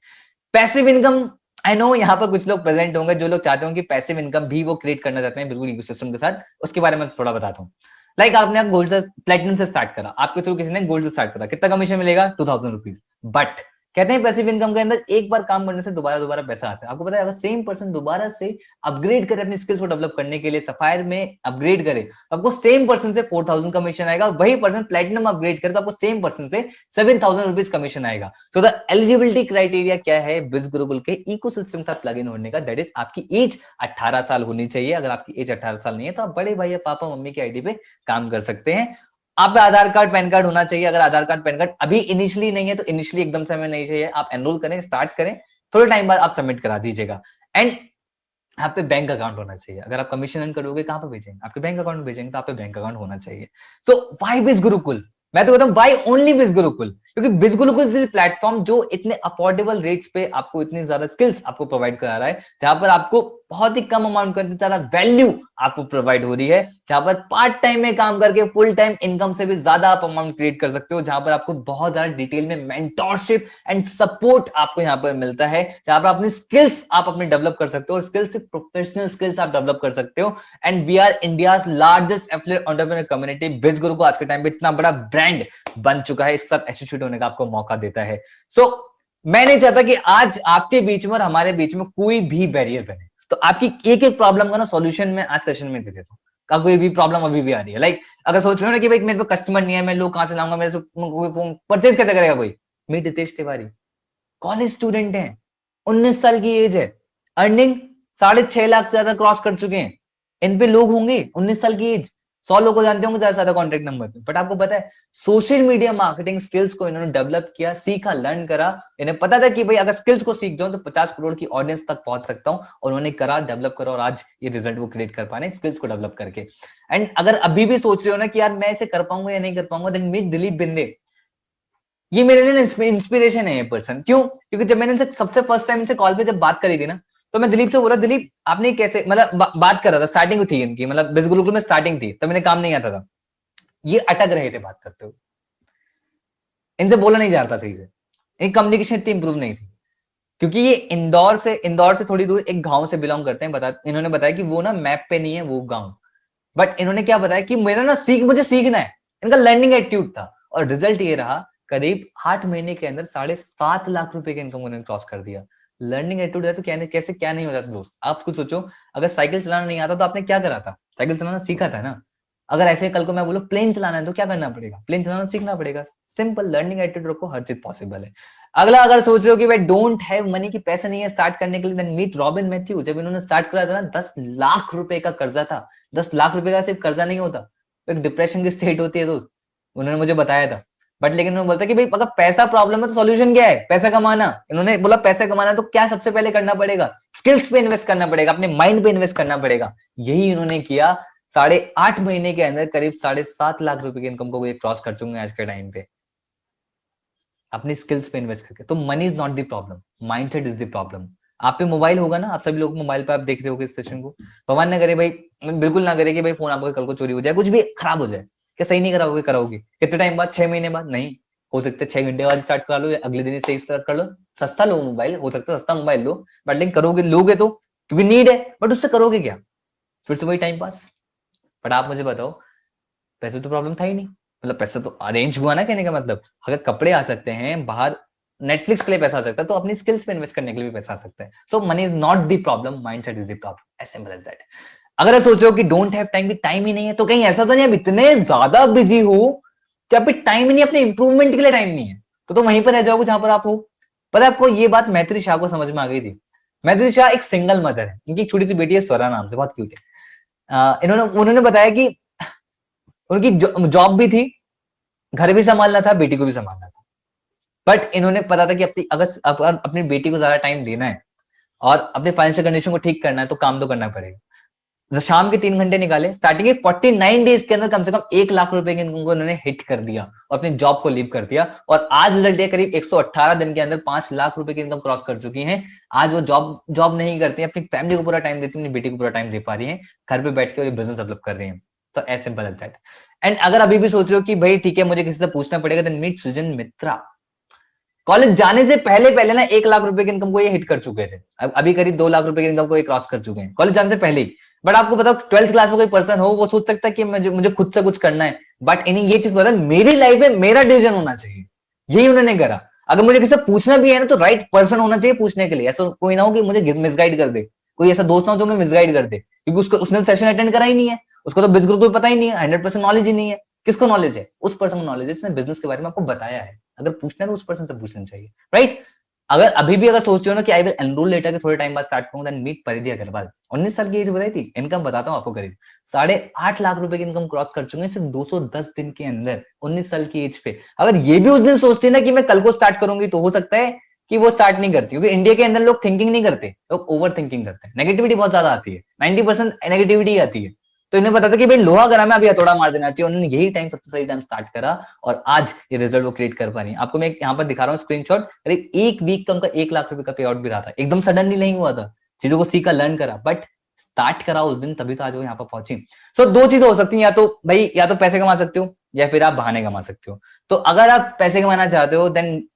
पैसिव इनकम, आई नो यहाँ पर कुछ लोग प्रेजेंट होंगे जो लोग चाहते होंगे कि पैसिव इनकम भी वो क्रिएट करना चाहते हैं बिल्कुल इकोसिस्टम के साथ, उसके बारे में थोड़ा बताता हूँ। लाइक आपने गोल्ड से प्लेटिनम से स्टार्ट करा, आपके थ्रू किसी ने गोल्ड से स्टार्ट करा, कितना कमीशन मिलेगा? 2,000 रुपीज। बट कहते हैं पैसिव इनकम के अंदर एक बार काम करने से दोबारा दोबारा पैसा आता है। आपको पता है अगर सेम पर्सन दोबारा से अपग्रेड करे अपनी स्किल्स को डेवलप करने के लिए, सफायर में अपग्रेड करे तो आपको सेम पर्सन से 4000 कमीशन आएगा। वही पर्सन प्लेटिनम अपग्रेड करे तो आपको सेम पर्सन से 7000 रुपीज कमीशन आएगा। तो द एलिजिबिलिटी क्राइटेरिया क्या है बिज गुरुकुल के इकोसिस्टम के साथ प्लग इन होने का? दैट इज आपकी एज 18 साल होनी चाहिए। अगर आपकी एज 18 साल नहीं है तो आप बड़े भाई या पापा मम्मी की आईडी पे काम कर सकते हैं। आप पे आधार कार्ड पैन कार्ड होना चाहिए। अगर आधार कार्ड पैन कार्ड अभी इनिशियली नहीं है तो इनिशियली एकदम से हमें नहीं चाहिए। आप एनरोल करें, स्टार्ट करें, थोड़े टाइम बाद आप सबमिट करा दीजिएगा। एंड आप पे बैंक अकाउंट होना चाहिए। अगर आप कमीशन अर्न करोगे कहां पे भेजेंगे? आपके बैंक अकाउंट में भेजेंगे, तो आप पे बैंक अकाउंट होना चाहिए। तो व्हाई बिज गुरुकुल? मैं तो कहता हूं व्हाई ओनली बिज गुरुकुल, क्योंकि बिज गुरुकुल इज प्लेटफॉर्म जो इतने अफोर्डेबल रेट्स पे आपको इतनी ज्यादा स्किल्स आपको प्रोवाइड करा रहा है, जहां पर आपको बहुत ही कम अमाउंट के अंदर ज्यादा वैल्यू आपको प्रोवाइड हो रही है, जहां पर पार्ट टाइम में काम करके फुल टाइम इनकम से भी ज्यादा आप अमाउंट क्रिएट कर सकते हो, जहां पर आपको बहुत ज्यादा डिटेल में मेंटोरशिप एंड सपोर्ट आपको यहाँ पर मिलता है, जहां पर अपनी स्किल्स आप अपने डेवलप कर सकते हो। स्किल्स से प्रोफेशनल स्किल्स आप डेवलप कर सकते हो। And we are India's largest affiliate entrepreneur community. Biz Guru को आज के टाइम पे इतना बड़ा ब्रांड बन चुका है, इसके साथ एसोसिएट होने का आपको मौका देता है। सो मैं नहीं चाहता कि आज आपके बीच में और हमारे बीच में कोई भी बैरियर बने। तो आपकी एक एक प्रॉब्लम का ना सॉल्यूशन मैं आज सेशन में दे देता हूँ। का कोई भी प्रॉब्लम अभी भी आ रही है, लाइक अगर सोच रहे हो ना कि भाई मेरे पे कस्टमर नहीं है, मैं लोग कहां से लाऊंगा, मेरे से परचेज कैसे करेगा कोई? मी रितेश तिवारी, कॉलेज स्टूडेंट है, 19 साल की एज है, अर्निंग 6.5 लाख से ज्यादा क्रॉस कर चुके हैं। इन पे लोग होंगे 19 साल की एज, 100 लोग को जानते होंगे ज्यादा ज्यादा कॉन्टेक्ट नंबर पे। बट आपको पता है सोशल मीडिया मार्केटिंग स्किल्स को इन्होंने डेवलप किया, सीखा, लर्न करा। इन्हें पता था कि भाई अगर स्किल्स को सीख जाऊं तो 50 करोड़ की ऑडियंस तक पहुंच सकता हूं, और उन्होंने करा, डेवलप करा, और आज ये रिजल्ट वो क्रिएट कर पा रहे हैं स्किल्स को डेवलप करके। एंड अगर अभी भी सोच रहे हो ना कि यार मैं इसे कर पाऊंगा या नहीं कर पाऊंगा, देन मीट दिलीप बिंदे। ये मेरे लिए इंस्पिरेशन है ये पर्सन। क्यों? क्योंकि जब मैंने इनसे सबसे फर्स्ट टाइम इनसे कॉल पे जब बात करी थी ना, तो मैं दिलीप से बोला, दिलीप आपने कैसे, मतलब बात कर रहा था, स्टार्टिंग थी इनकी, मतलब बिज गुरुकुल में स्टार्टिंग थी, तब मैंने काम नहीं आता था, ये अटक रहे थे बात करते हुए, इनसे बोला नहीं जा रहा था सही से, इनकी कम्युनिकेशन इतनी इंप्रूव नहीं थी। क्योंकि ये इंदौर से थोड़ी दूर एक गांव से बिलोंग करते हैं। इन्होंने बताया कि वो ना मैप पे नहीं है वो गांव, बट इन्होंने क्या बताया कि मेरा ना मुझे सीखना है। इनका लर्निंग एटीट्यूड था, और रिजल्ट ये रहा, करीब 8 महीने के अंदर 7.5 लाख रुपए की इनकम उन्होंने क्रॉस कर दिया। लर्निंग एटीट्यूड है तो क्या कैसे क्या नहीं हो जाता दोस्त? आप खुद सोचो, अगर साइकिल चलाना नहीं आता तो आपने क्या करा था? साइकिल चलाना सीखा था ना। अगर ऐसे कल को मैं बोलूं प्लेन चलाना है तो क्या करना पड़ेगा? प्लेन चलाना सीखना पड़ेगा। सिंपल लर्निंग एटीट्यूड रखो, हर चीज पॉसिबल है। अगला, अगर सोच रहे हो कि भाई डोंट हैव मनी, की पैसे नहीं है स्टार्ट करने के लिए, देन मीट रॉबिन मैथ्यू। जब इन्होंने स्टार्ट करा था ना, 10 लाख रुपए का कर्जा था। 10 लाख रुपए का सिर्फ कर्जा नहीं होता, एक डिप्रेशन की स्टेट होती है दोस्त, उन्होंने मुझे बताया था। बट लेकिन उन्होंने बोलता कि भाई अगर पैसा प्रॉब्लम है तो सॉल्यूशन क्या है? पैसा कमाना। इन्होंने बोला पैसा कमाना तो क्या सबसे पहले करना पड़ेगा? स्किल्स पे इन्वेस्ट करना पड़ेगा, अपने माइंड पे इन्वेस्ट करना पड़ेगा। यही इन्होंने किया। 8.5 महीने के अंदर करीब 7.5 लाख रुपए की इनकम को ये क्रॉस कर चुके हैं आज के टाइम पे, अपनी स्किल्स पे इन्वेस्ट करके। तो money is not the problem, mindset is the problem. आप पे मोबाइल होगा ना, आप सभी लोग मोबाइल पे आप देख रहे होगे इस सेशन को। भगवान ना करे भाई, बिल्कुल ना करे कि भाई फोन आपका कल को चोरी हो जाए, कुछ भी खराब हो जाए, क्या सही नहीं कराओगे? कराओगे कितने टाइम बाद? 6 महीने बाद? नहीं, हो सकता है 6 घंटे बाद स्टार्ट करा लो, या अगले दिन से स्टार्ट कर लो। सस्ता लो मोबाइल, हो सकता है सस्ता मोबाइल लो, बट लेकिन करोगे, लोगे तो क्योंकि नीड है, बट उससे करोगे क्या? फिर से वही टाइम पास। बट आप मुझे बताओ, पैसे तो प्रॉब्लम था ही नहीं, मतलब पैसा तो अरेंज हुआ ना, कहने का मतलब। अगर कपड़े आ सकते हैं बाहर, नेटफ्लिक्स के लिए पैसा आ सकता है, तो अपनी स्किल्स पे इन्वेस्ट करने के लिए भी पैसा आ सकता है। So money is not the problem, mindset is the problem, as simple as that. अगर आप सोच रहे हो कि डोंट हैव टाइम, टाइम ही नहीं है, तो कहीं ऐसा तो नहीं आप इतने ज्यादा बिजी हो कि आप टाइम ही नहीं, अपने इंप्रूवमेंट के लिए टाइम नहीं है, तो वहीं पर रह जाओगे जहां पर आप हो। पता है आपको ये बात मैत्री शाह को समझ में आ गई थी। मैत्री शाह एक सिंगल मदर है, इनकी छोटी सी बेटी है स्वरा नाम से, बहुत क्यूट है। उन्होंने बताया कि उनकी जॉब भी थी, घर भी संभालना था, बेटी को भी संभालना था। बट इन्होंने पता था कि अपनी बेटी को ज्यादा टाइम देना है और अपने फाइनेंशियल कंडीशन को ठीक करना है, तो काम तो करना पड़ेगा। तो शाम के 3 घंटे निकाले, स्टार्टिंग के 49 डेज के अंदर कम से कम 1 लाख रुपए की इनकम को इन्होंने हिट कर दिया और अपनी जॉब को लीव कर दिया। और आज रिजल्ट है, करीब 118 दिन के अंदर 5 लाख रुपए की इनकम क्रॉस कर चुकी हैं। आज वो जॉब नहीं करती, अपनी फैमिली को पूरा टाइम देती है, अपनी बेटी को पूरा टाइम दे पा रही है, घर पे बैठ के बिजनेस डेवलप कर रही है। तो as simple as that. And अगर अभी भी सोच रहे हो कि भाई ठीक है मुझे किसी से पूछना पड़ेगा, देन मीट सृजन मित्रा। कॉलेज जाने से पहले पहले ना 1 लाख रुपए की इनकम को ये हिट कर चुके थे, अभी करीब 2 लाख रुपए की इनकम को ये क्रॉस कर चुके हैं कॉलेज जाने से पहले ही। बट आपको बताओ 12th क्लास में कोई पर्सन हो, वो सोच सकता है कि मुझे खुद से कुछ करना है, बट इन्हें ये चीज पता है मेरी लाइफ में मेरा डिसीजन होना चाहिए, यही उन्होंने करा। अगर मुझे किसी से पूछना भी है ना, तो राइट पर्सन होना चाहिए पूछने के लिए। ऐसा कोई ना हो कि मुझे मिसगाइड कर दे, कोई ऐसा दोस्त ना हो जो मुझे मिसगाइड कर दे, क्योंकि उसको उसने सेशन अटेंड करा ही नहीं है, उसको तो बिल्कुल कोई पता ही नहीं है, 100% नॉलेज ही नहीं है। किसको नॉलेज है? उस पर्सन को नॉलेज है जिसने बिजनेस के बारे में आपको बताया है। अगर पूछना है तो उस पर्सन से पूछना चाहिए, राइट? अगर अभी भी अगर सोचते हो ना कि आई विल एनरोल लेटर के थोड़े टाइम बाद स्टार्ट करूंगा, देन मीट परिधि अग्रवाल। 19 साल की एज बताई थी, इनकम बताता हूँ आपको, करीब 8.5 लाख रुपए की इनकम क्रॉस कर चुके हैं सिर्फ 210 दिन के अंदर, 19 साल की एज पे। अगर ये भी उस दिन सोचते हैं ना कि मैं कल को स्टार्ट करूंगी, तो हो सकता है कि वो स्टार्ट नहीं करती, क्योंकि इंडिया के अंदर लोग थिंकिंग नहीं करते, लोग ओवर थिंकिंग करते हैं। नेगेटिविटी बहुत ज्यादा आती है, 90% नेगेटिविटी आती है। तो इन्हें पता था कि भाई लोहा गरम है, अभी हथौड़ा मार देना चाहिए। उन्होंने यही टाइम सबसे सही टाइम स्टार्ट करा, और आज ये रिजल्ट वो क्रिएट कर पा रही है। आपको मैं यहाँ पर दिखा रहा हूँ स्क्रीनशॉट। करीब एक वीक का उनका 1 लाख रुपए का पे आउट भी रहा था। एकदम सडनली नहीं हुआ था, चीजों को सीखा, लर्न करा, बट स्टार्ट करा उस दिन, तभी तो आज वो यहाँ पर पहुंची। सो दो चीजें हो सकती हैं, या तो भाई या तो पैसे कमा सकते हो, या फिर आप बहाने कमा सकते हो। तो अगर आप पैसे कमाना चाहते हो, then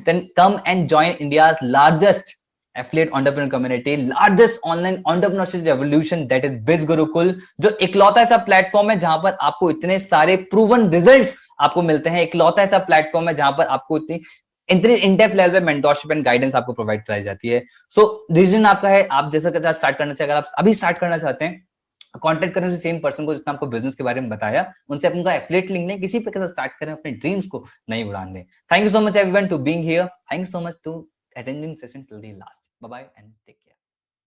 then come and join India's largest affiliate entrepreneur community, largest online entrepreneurship revolution, that is Biz Gurukul, जो इकलौता ऐसा प्लेटफॉर्म है जहां पर आपको इतने सारे प्रूवन रिजल्ट्स आपको मिलते हैं। इकलौता ऐसा प्लेटफॉर्म है जहां पर आपको इतनी इनडेप्थ लेवल पे मेंटरशिप एंड गाइडेंस आपको प्रोवाइड कराई जाती है। सो डिसीजन आपका है, आप जैसा के साथ स्टार्ट करना चाहिए। अगर आप अभी स्टार्ट करना चाहते हैं, कांटेक्ट करें उसी सेम पर्सन को जिसने आपको बिजनेस के बारे में बताया, उनसे अपना एफिलिएट लिंक लें, किसी प्रकार से स्टार्ट करें, अपने ड्रीम्स को नहीं उड़ान दें। Thank you so much everyone to being here, thank you so much to attending session till the last. Bye bye and take care.